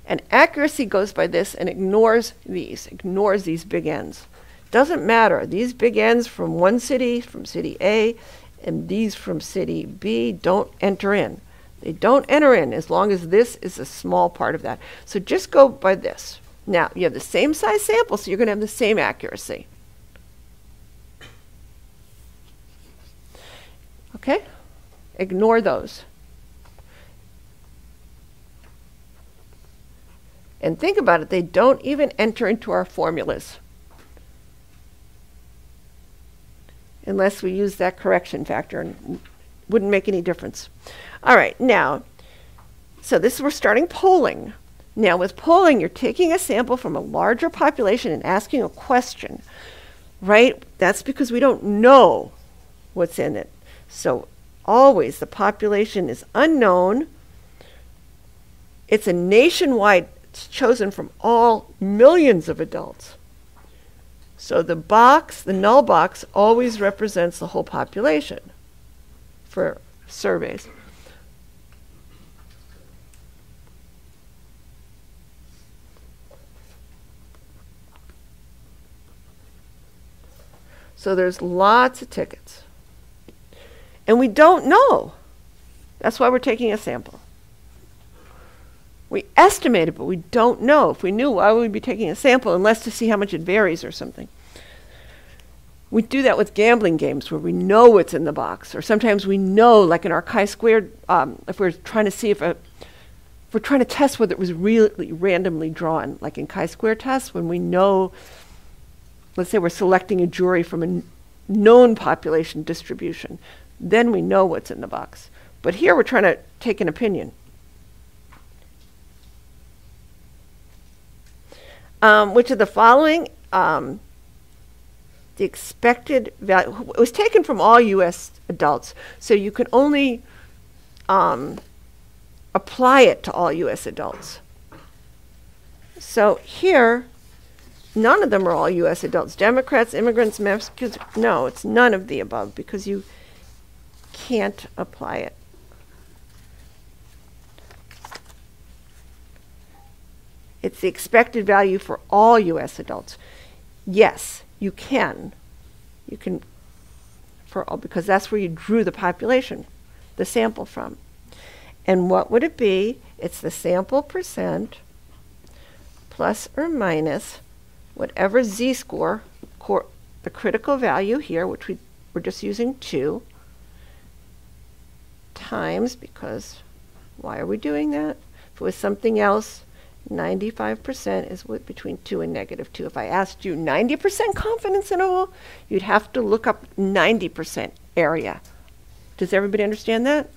And accuracy goes by this and ignores these big n's. Doesn't matter. These big n's from one city, from city A, and these from city B don't enter in. They don't enter in as long as this is a small part of that. So just go by this. Now, you have the same size sample, so you're going to have the same accuracy. Okay? Ignore those. And think about it, they don't even enter into our formulas unless we use that correction factor, and wouldn't make any difference. All right, now, so we're starting polling. Now with polling, you're taking a sample from a larger population and asking a question, right? That's because we don't know what's in it. So always the population is unknown. It's a nationwide, it's chosen from all millions of adults. So the null box always represents the whole population for surveys. So there's lots of tickets. And we don't know. That's why we're taking a sample. We estimate it, but we don't know. If we knew, why would we be taking a sample unless to see how much it varies or something? We do that with gambling games where we know what's in the box. Or sometimes we know, like in our chi-squared, if we're trying to see if we're trying to test whether it was really randomly drawn, like in chi-square tests, when we know, let's say we're selecting a jury from a known population distribution, then we know what's in the box. But here we're trying to take an opinion. Which of the following, the expected value, it was taken from all U.S. adults, so you can only apply it to all U.S. adults. So here, none of them are all U.S. adults. Democrats, immigrants, Mexicans, no, it's none of the above because you can't apply it. It's the expected value for all U.S. adults. Yes, you can. You can, for all, because that's where you drew the population, the sample from. And what would it be? It's the sample percent plus or minus whatever z-score, the critical value here, which we're just using 2, times, because why are we doing that? If it was something else, 95% is between 2 and -2. If I asked you 90% confidence interval, you'd have to look up 90% area. Does everybody understand that?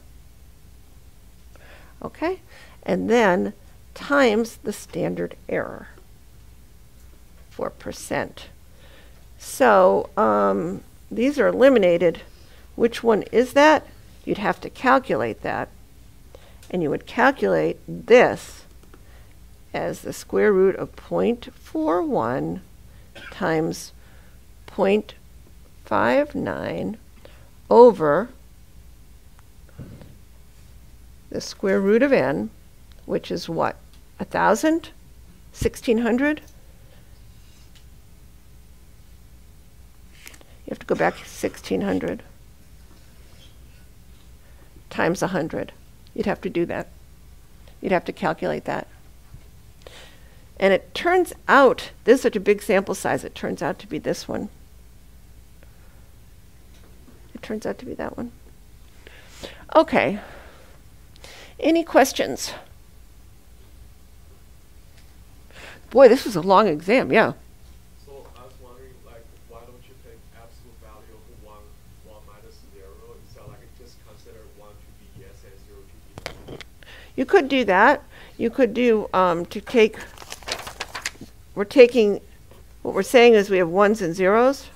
Okay. And then times the standard error for percent. So these are eliminated. Which one is that? You'd have to calculate that. And you would calculate this as the square root of 0.41 times 0.59 over the square root of n, which is what? 1,000? 1,600? You have to go back 1,600 times 100. You'd have to do that. You'd have to calculate that. And it turns out, this is such a big sample size, it turns out to be this one. It turns out to be that one. Okay. Any questions? Boy, this was a long exam, yeah. So I was wondering, like, why don't you take absolute value of 1 minus 0, so like just consider 1 to be yes and 0 to be no? You could do that. You could do to take, we're taking, what we're saying is we have 1s and 0s.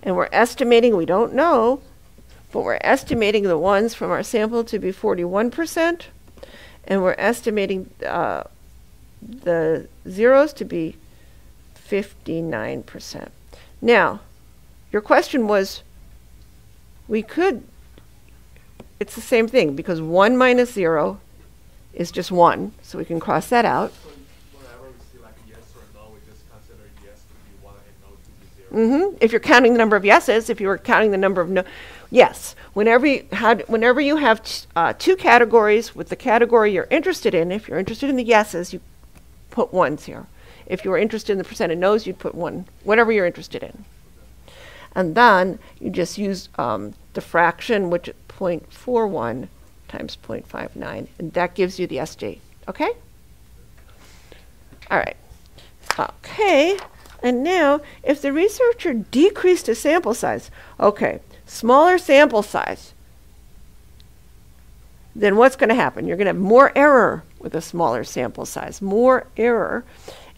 And we're estimating, we don't know, but we're estimating the 1s from our sample to be 41%. And we're estimating the 0s to be 59%. Now, your question was, we could, it's the same thing, because 1 minus 0 is just 1, so we can cross that out. So whenever we see like a yes or a no, we just consider yes to be 1 and no to be 0. If you're counting the number of yeses, if you were counting the number of no, yes. Whenever you have two categories with the category you're interested in, if you're interested in the yeses, you put 1s here. If you were interested in the percent of no's, you'd put 1, whatever you're interested in. And then you just use the fraction, which is 0.41 times 0.59, and that gives you the SD. Okay? All right. Okay. And now, if the researcher decreased his sample size, okay, smaller sample size, then what's going to happen? You're going to have more error with a smaller sample size, more error.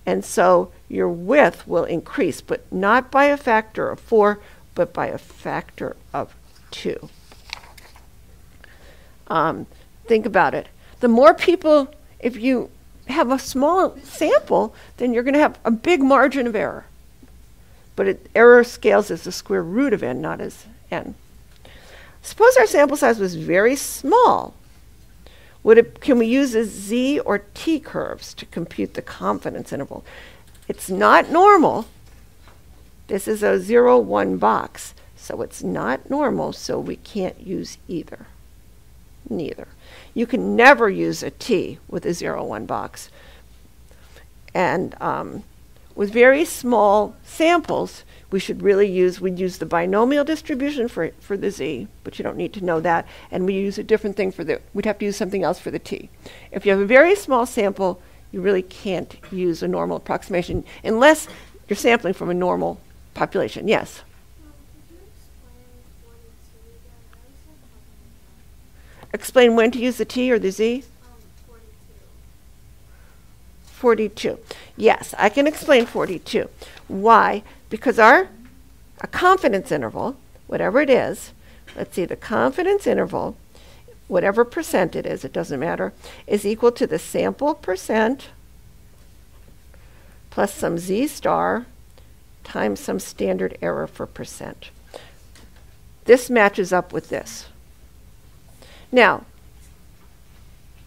And so your width will increase, but not by a factor of 4, but by a factor of 2. Think about it. The more people, if you have a small sample, then you're going to have a big margin of error. But error scales as the square root of n, not as n. Suppose our sample size was very small. Can we use a z or t curves to compute the confidence interval? It's not normal. This is a 0, 1 box, so it's not normal, so we can't use either. Neither. You can never use a t with a 0, 1 box. And with very small samples, we'd use the binomial distribution for the z, but you don't need to know that. And we use a different thing we'd have to use something else for the t. If you have a very small sample, you really can't use a normal approximation unless you're sampling from a normal population. Yes? Could you explain 42 again? I was so confused. Explain when to use the t or the z? 42. 42. Yes, I can explain 42. Why? Because a confidence interval, whatever it is, let's see, the confidence interval, whatever percent it is, it doesn't matter, is equal to the sample percent plus some z star times some standard error for percent. This matches up with this. Now,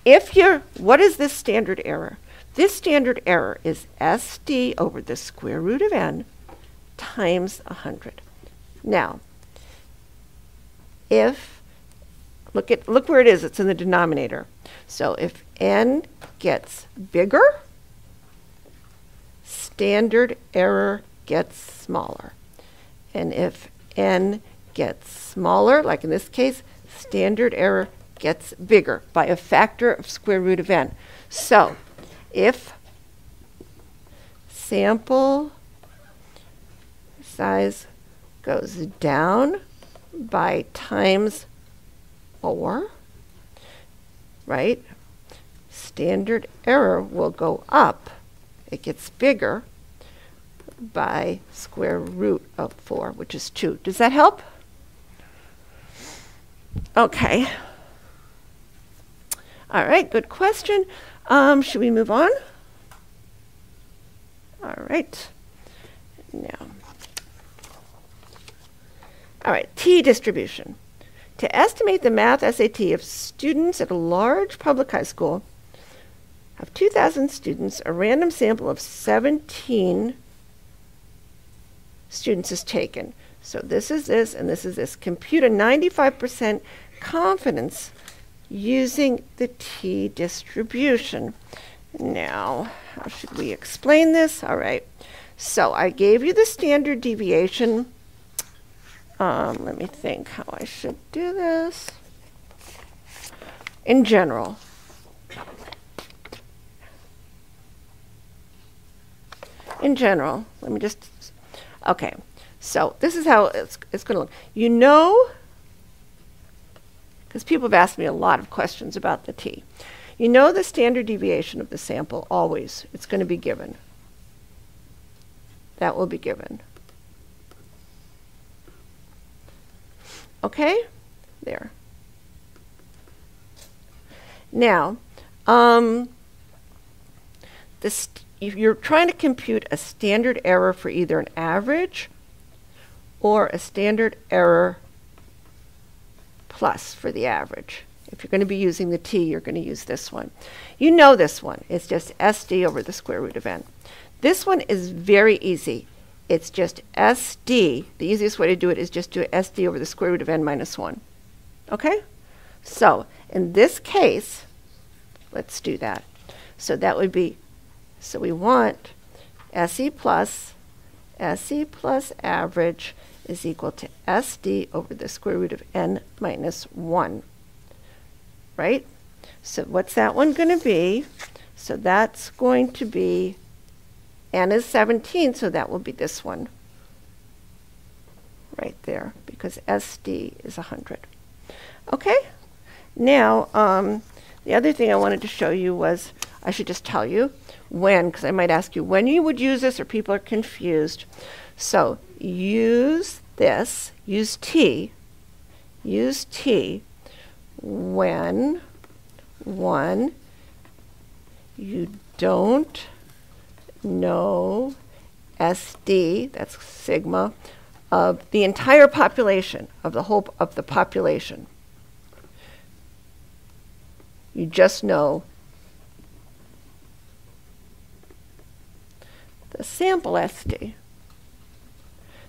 what is this standard error? This standard error is SD over the square root of n times 100. Now, if Look where it is. It's in the denominator. So if n gets bigger, standard error gets smaller. And if n gets smaller, like in this case, standard error gets bigger by a factor of square root of n. So if sample size goes down by times 4, right? Standard error will go up. It gets bigger by square root of 4, which is 2. Does that help? Okay. All right, good question. Should we move on? All right. Now. All right, T distribution. To estimate the math SAT of students at a large public high school, of 2,000 students, a random sample of 17 students is taken. So this is this, and this is this. Compute a 95% confidence using the T distribution. Now, how should we explain this? All right. So I gave you the standard deviation. Let me think how I should do this. In general. Let me just, okay. So this is how it's going to look. You know, because people have asked me a lot of questions about the T. You know the standard deviation of the sample, always. It's going to be given. That will be given. Okay? There. Now, if you're trying to compute a standard error for either an average or a standard error plus for the average. If you're going to be using the T, you're going to use this one. You know this one. It's just SD over the square root of n. This one is very easy. It's just SD. The easiest way to do it is just do SD over the square root of n minus 1. Okay? So, in this case, let's do that. So that would be, so we want SE plus average is equal to SD over the square root of n minus 1. Right? So what's that one going to be? So that's going to be, n is 17, so that will be this one. Right there, because SD is 100. Okay? Now, the other thing I wanted to show you was, I should just tell you when, because I might ask you when you would use this or people are confused. So use this, use T when, one, you don't know SD, that's sigma, of the entire population, of the whole of the population. You just know the sample SD.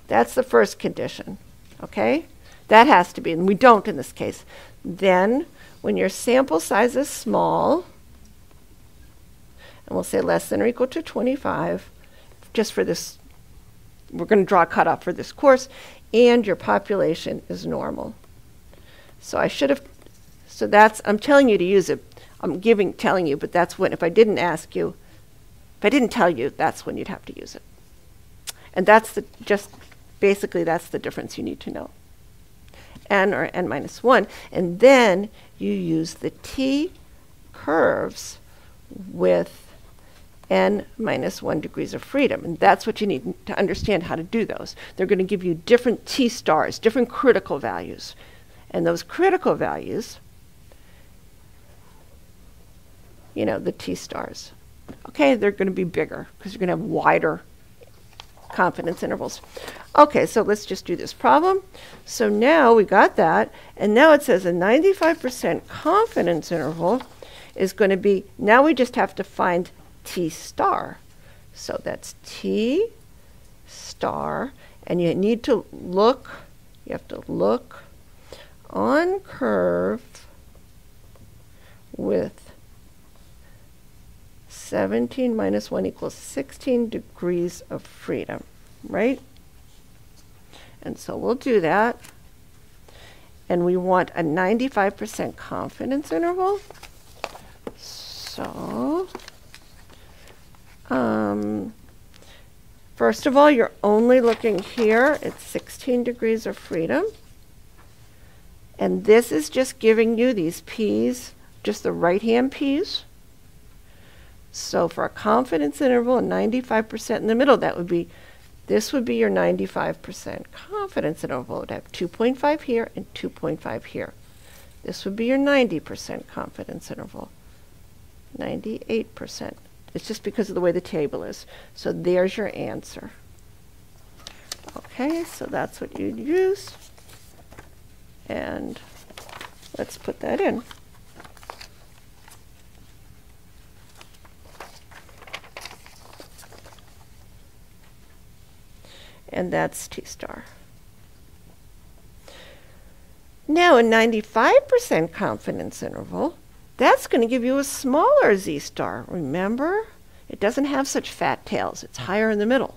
That's the first condition, okay? That has to be, and we don't in this case. Then, when your sample size is small, and we'll say less than or equal to 25, just for this, we're going to draw a cutoff for this course, and your population is normal. So I should have, so that's, I'm telling you to use it. I'm telling you, but that's when, if I didn't ask you, if I didn't tell you, that's when you'd have to use it. And that's basically that's the difference you need to know. N or n minus 1. And then you use the T curves with n minus 1 degrees of freedom. And that's what you need to understand how to do those. They're going to give you different T stars, different critical values. And those critical values, you know, the T stars. Okay, they're going to be bigger because you're going to have wider confidence intervals. Okay, so let's just do this problem. So now we got that, and now it says a 95% confidence interval is going to be, now we just have to find T star. So that's T star, and you need to look, you have to look on curve with 17 minus 1 equals 16 degrees of freedom, right? And so we'll do that. And we want a 95% confidence interval. So, first of all, you're only looking here at 16 degrees of freedom. And this is just giving you these p's, just the right-hand p's. So for a confidence interval, 95% in the middle, this would be your 95% confidence interval. It would have 2.5 here and 2.5 here. This would be your 90% confidence interval. 98%. It's just because of the way the table is. So there's your answer. Okay, so that's what you'd use. And let's put that in. And that's T star. Now a 95% confidence interval, that's going to give you a smaller Z star. Remember? It doesn't have such fat tails. It's higher in the middle.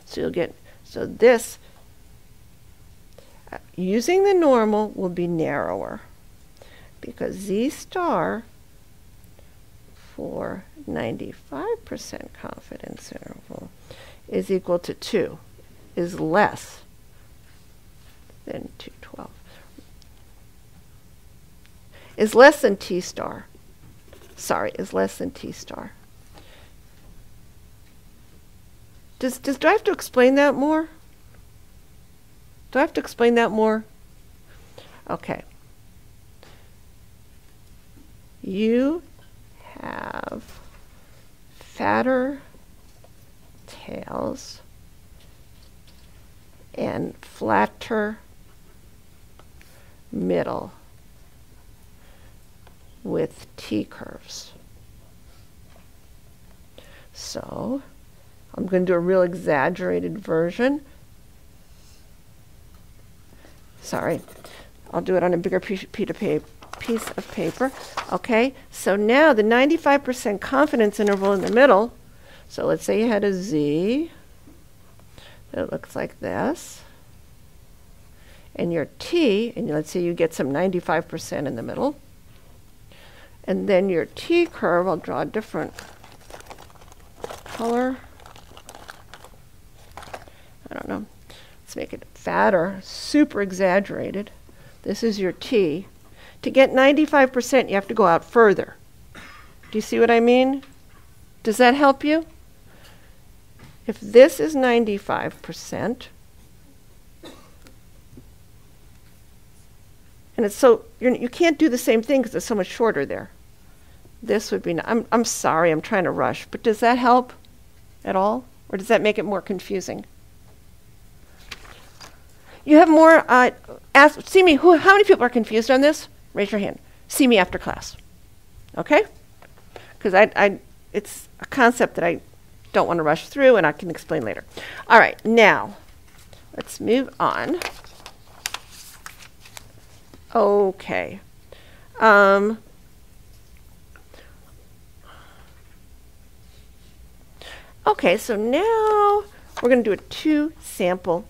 So you'll get, so this, using the normal will be narrower because Z star for 95% confidence interval is equal to 2. Is less than 212. Is less than T star. Sorry, is less than T star. Do I have to explain that more? Do I have to explain that more? Okay. You have fatter tails and flatter middle with T-curves. So I'm going to do a real exaggerated version. Sorry, I'll do it on a bigger piece of paper. Okay, so now the 95% confidence interval in the middle, so let's say you had a Z that looks like this, and your T, and let's say you get some 95% in the middle, and then your T curve, I'll draw a different color. I don't know. Let's make it fatter, super exaggerated. This is your T. To get 95%, you have to go out further. Do you see what I mean? Does that help you? If this is 95%, and it's so, you can't do the same thing because it's so much shorter there. This would be, I'm sorry, I'm trying to rush, but does that help at all? Or does that make it more confusing? You have more, see me, how many people are confused on this? Raise your hand. See me after class. Okay? Because it's a concept that I don't want to rush through, and I can explain later. All right, now, let's move on. Okay. Okay, so now we're going to do a two-sample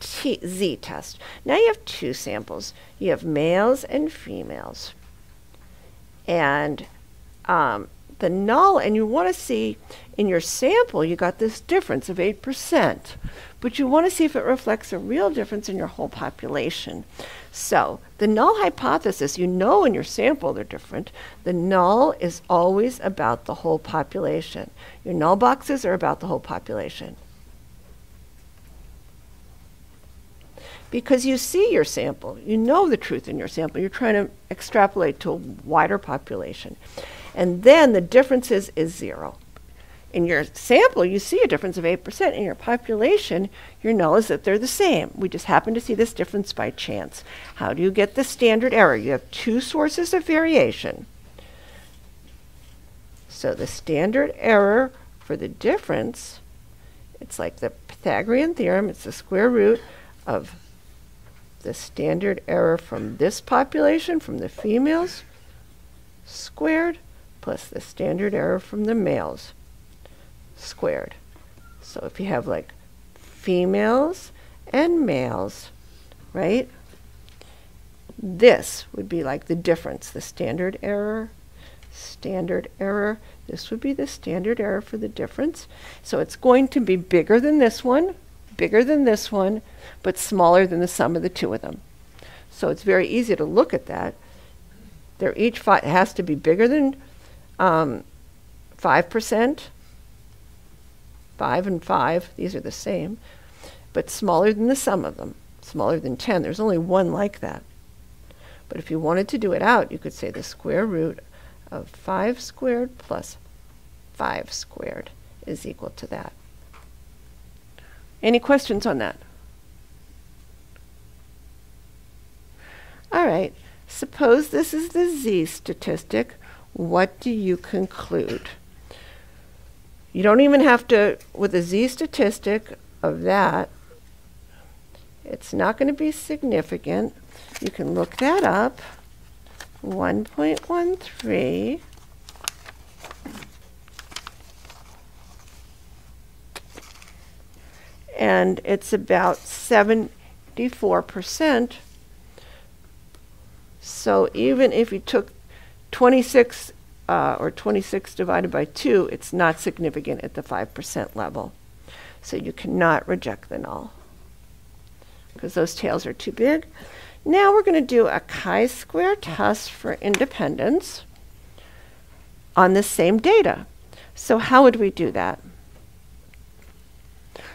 Z test. Now you have two samples. You have males and females. And the null, and you want to see in your sample, you got this difference of 8%. But you want to see if it reflects a real difference in your whole population. So the null hypothesis, you know in your sample they're different. The null is always about the whole population. Your null boxes are about the whole population. Because you see your sample, you know the truth in your sample. You're trying to extrapolate to a wider population. And then the difference is 0. In your sample, you see a difference of 8%. In your population, your null is that they're the same. We just happen to see this difference by chance. How do you get the standard error? You have two sources of variation. So the standard error for the difference, it's like the Pythagorean theorem. It's the square root of the standard error from this population, from the females, squared, plus the standard error from the males, squared. So if you have like females and males, right? This would be like the difference, the standard error. This would be the standard error for the difference. So it's going to be bigger than this one, but smaller than the sum of the two of them. So it's very easy to look at that. They're each it has to be bigger than 5%. 5 and 5, these are the same, but smaller than the sum of them, smaller than 10. There's only one like that. But if you wanted to do it out, you could say the square root of 5 squared plus 5 squared is equal to that. Any questions on that? All right, suppose this is the z statistic. What do you conclude? You don't even have to, with a z statistic of that, it's not going to be significant. You can look that up, 1.13. And it's about 74%. So even if you took 26 or 26 divided by 2, it's not significant at the 5% level. So you cannot reject the null because those tails are too big. Now we're going to do a chi-square test for independence on the same data. So how would we do that?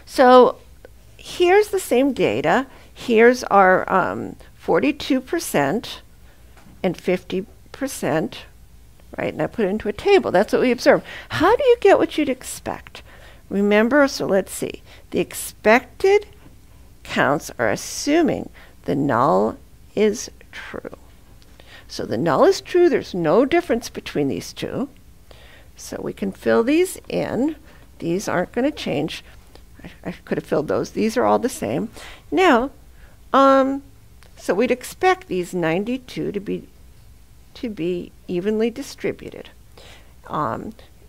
So here's the same data. Here's our 42% and 50%, right? And I put it into a table. That's what we observe. How do you get what you'd expect? Remember, so let's see. The expected counts are assuming the null is true. So the null is true. There's no difference between these two. So we can fill these in. These aren't going to change. I could have filled those. These are all the same. Now, so we'd expect these 92 to be evenly distributed.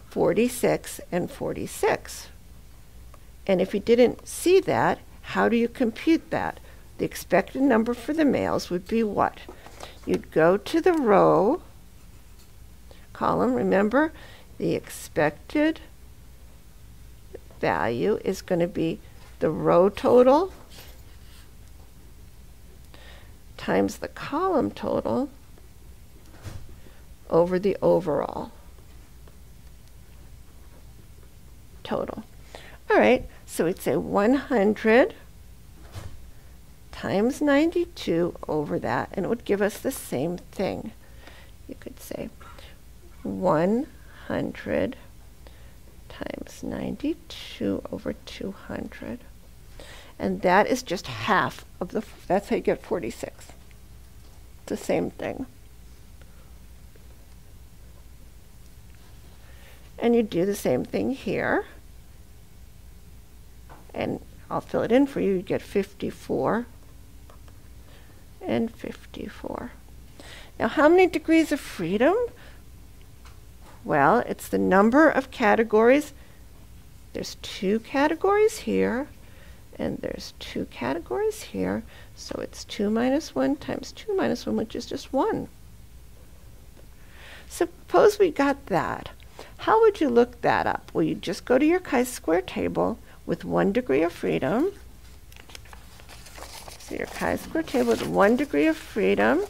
46 and 46. And if you didn't see that, how do you compute that? The expected number for the males would be what? You'd go to the row column. Remember, the expected value is going to be the row total times the column total over the overall total. All right, so we'd say 100 times 92 over that, and it would give us the same thing. You could say 100 times 92 over 200. And that is just half of the, that's how you get 46. It's the same thing. And you do the same thing here. And I'll fill it in for you. You get 54 and 54. Now, how many degrees of freedom? Well, it's the number of categories. There's 2 categories here, and there's 2 categories here. So it's 2 minus 1 times 2 minus 1, which is just 1. Suppose we got that. How would you look that up? Well, you just go to your chi-square table with 1 degree of freedom. So your chi-square table with 1 degree of freedom.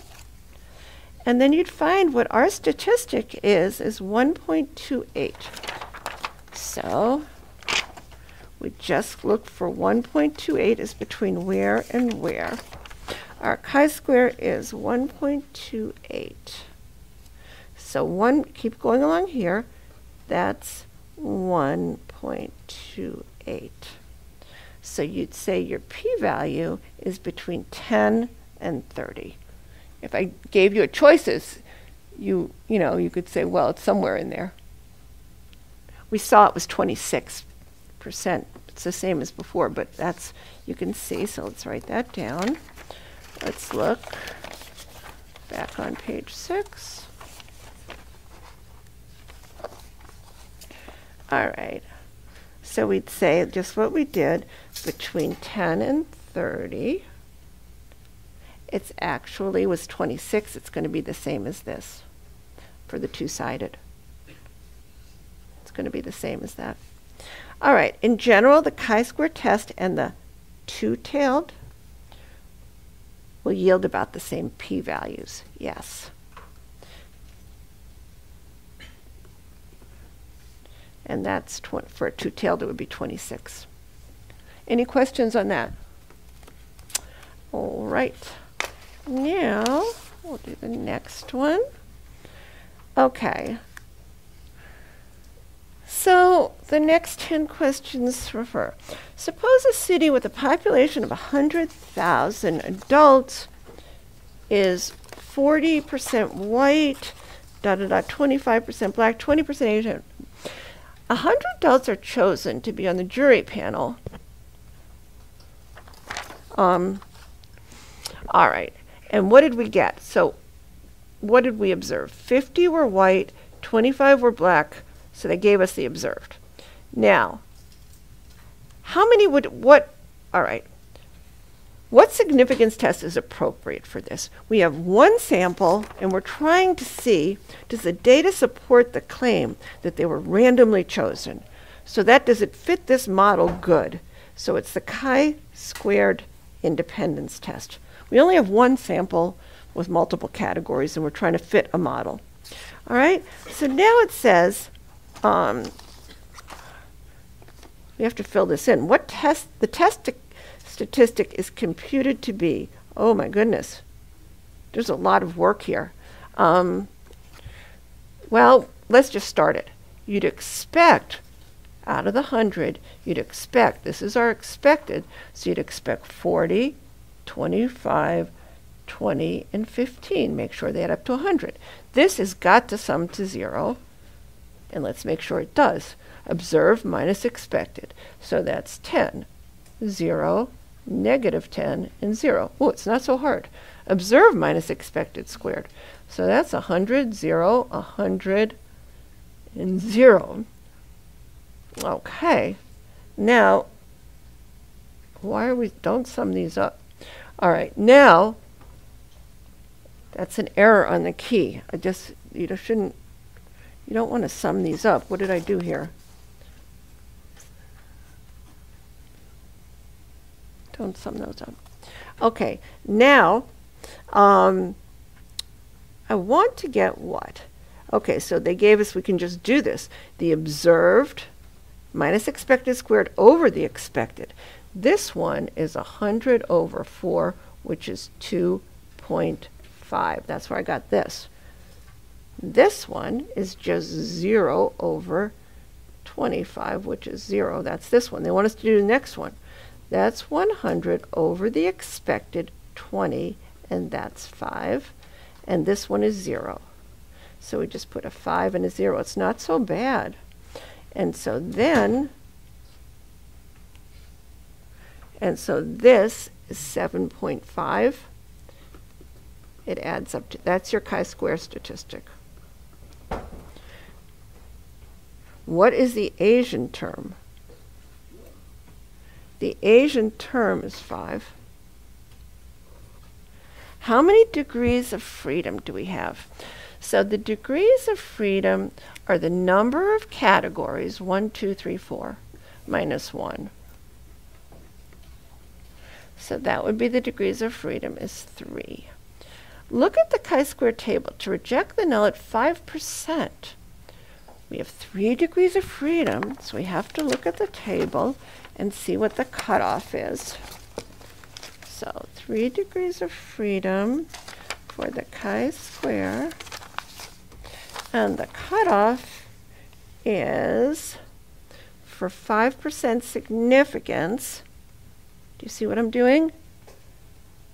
And then you'd find what our statistic is 1.28. So we just look for 1.28 is between where and where. Our chi-square is 1.28. So keep going along here. That's 1.28. So you'd say your p-value is between 10 and 30. If I gave you choices, you could say, well, it's somewhere in there. We saw it was 26%. It's the same as before, but that's, you can see, so let's write that down. Let's look back on page 6. All right. So we'd say just what we did between 10 and 30. It's actually was 26. It's going to be the same as this for the two-sided. It's going to be the same as that. All right. In general, the chi-square test and the two-tailed will yield about the same p-values. Yes. And that's for a two-tailed, it would be 26. Any questions on that? All right. Now, we'll do the next one. Okay. So, the next 10 questions refer. Suppose a city with a population of 100,000 adults is 40% white, 25% black, 20% Asian. 100 adults are chosen to be on the jury panel. All right. And what did we get? So what did we observe? 50 were white, 25 were black, so they gave us the observed. Now, how many would, all right. What significance test is appropriate for this? We have one sample, and we're trying to see, does the data support the claim that they were randomly chosen? So that, does it fit this model good? So it's the chi-squared independence test. We only have one sample with multiple categories, and we're trying to fit a model. All right, so now it says, we have to fill this in. What test, the test statistic is computed to be, oh my goodness, there's a lot of work here. Well, let's just start it. You'd expect, out of the 100, you'd expect, this is our expected, so you'd expect 40, 25, 20, and 15. Make sure they add up to 100. This has got to sum to 0, and let's make sure it does. Observed minus expected. So that's 10, 0, negative 10, and 0. Oh, it's not so hard. Observed minus expected squared. So that's 100, 0, 100, and 0. Okay. Now, why are we, don't sum these up. All right, now, that's an error on the key. You don't want to sum these up. What did I do here? Don't sum those up. Okay, now, I want to get what? Okay, so they gave us, we can just do this. The observed minus expected squared over the expected. This one is 100 over 4, which is 2.5. That's where I got this. This one is just 0 over 25, which is 0. That's this one. They want us to do the next one. That's 100 over the expected 20, and that's 5. And this one is 0. So we just put a 5 and a 0. It's not so bad. And so then, this is 7.5. It adds up to, that's your chi-square statistic. What is the Asian term? The Asian term is 5. How many degrees of freedom do we have? So the degrees of freedom are the number of categories, 1, 2, 3, 4, minus 1. So that would be the degrees of freedom is 3. Look at the chi-square table. To reject the null at 5%, we have 3 degrees of freedom, so we have to look at the table and see what the cutoff is. So 3 degrees of freedom for the chi-square, and the cutoff is for 5% significance. Do you see what I'm doing?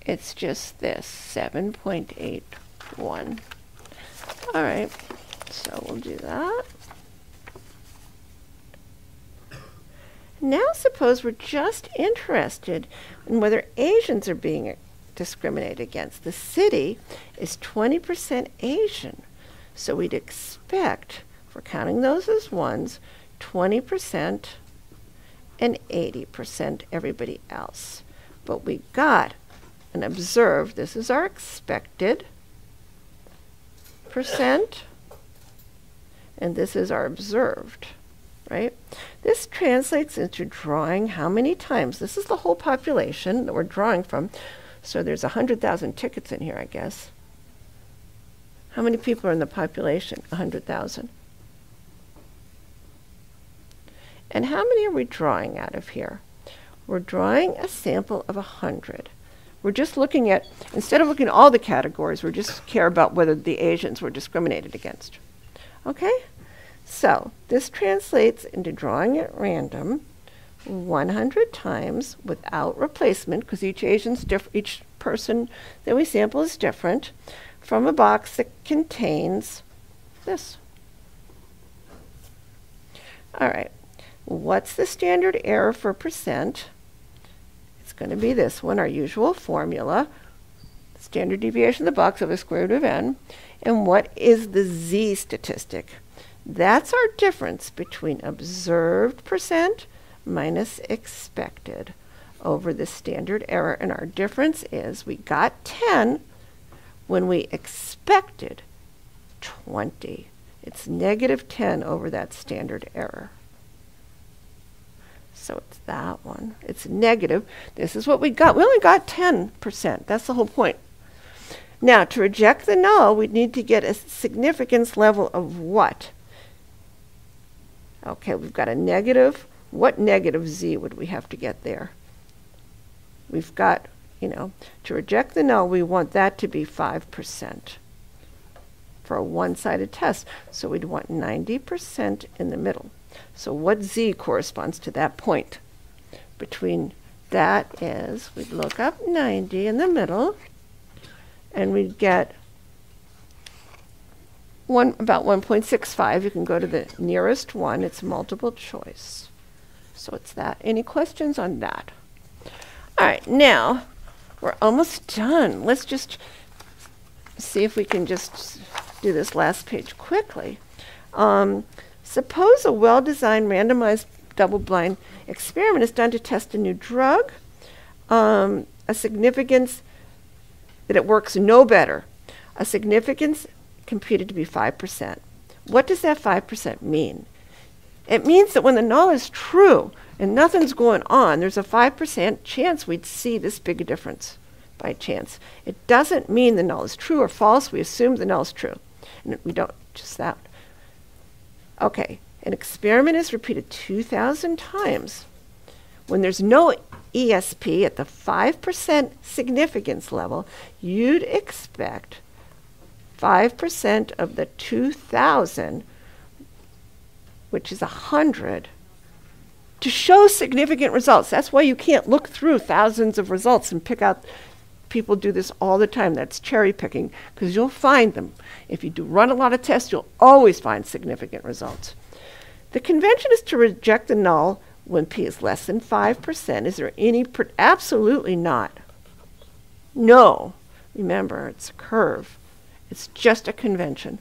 It's just this, 7.81. All right, so we'll do that. Now suppose we're just interested in whether Asians are being discriminated against. The city is 20% Asian. So we'd expect, if we're counting those as ones, 20% and 80% everybody else. But we got an observed, this is our expected percent, and this is our observed, right? This translates into drawing how many times. This is the whole population that we're drawing from. So there's 100,000 tickets in here, I guess. How many people are in the population? 100,000. And how many are we drawing out of here? We're drawing a sample of 100. We're just looking at, instead of looking at all the categories, we just care about whether the Asians were discriminated against. Okay? So this translates into drawing at random 100 times without replacement, because each person that we sample is different, from a box that contains this. All right. What's the standard error for percent? It's going to be this one, our usual formula. Standard deviation of the box over the square root of n. And what is the z statistic? That's our difference between observed percent minus expected over the standard error. And our difference is we got 10 when we expected 20. It's negative 10 over that standard error. So it's that one. It's negative. This is what we got. We only got 10%. That's the whole point. Now, to reject the null, we need to get a significance level of what? Okay, we've got a negative. What negative z would we have to get there? We've got, to reject the null, we want that to be 5% for a one-sided test. So we'd want 90% in the middle. So what z corresponds to that point? Between that is, we'd look up 90 in the middle, and we'd get about 1.65. You can go to the nearest one. It's multiple choice. So it's that. Any questions on that? All right, now we're almost done. Let's just see if we can just do this last page quickly. Suppose a well-designed randomized double-blind experiment is done to test a new drug. A significance that it works no better. A significance computed to be 5%. What does that 5% mean? It means that when the null is true and nothing's going on, there's a 5% chance we'd see this big a difference by chance. It doesn't mean the null is true or false. We assume the null is true. And we don't, just that. Okay, an experiment is repeated 2,000 times. When there's no ESP at the 5% significance level, you'd expect 5% of the 2,000, which is 100, to show significant results. That's why you can't look through thousands of results and pick out. People do this all the time. That's cherry picking, because you'll find them. If you do run a lot of tests, you'll always find significant results. The convention is to reject the null when p is less than 5%. Is there any? Absolutely not. No. Remember, it's a curve. It's just a convention.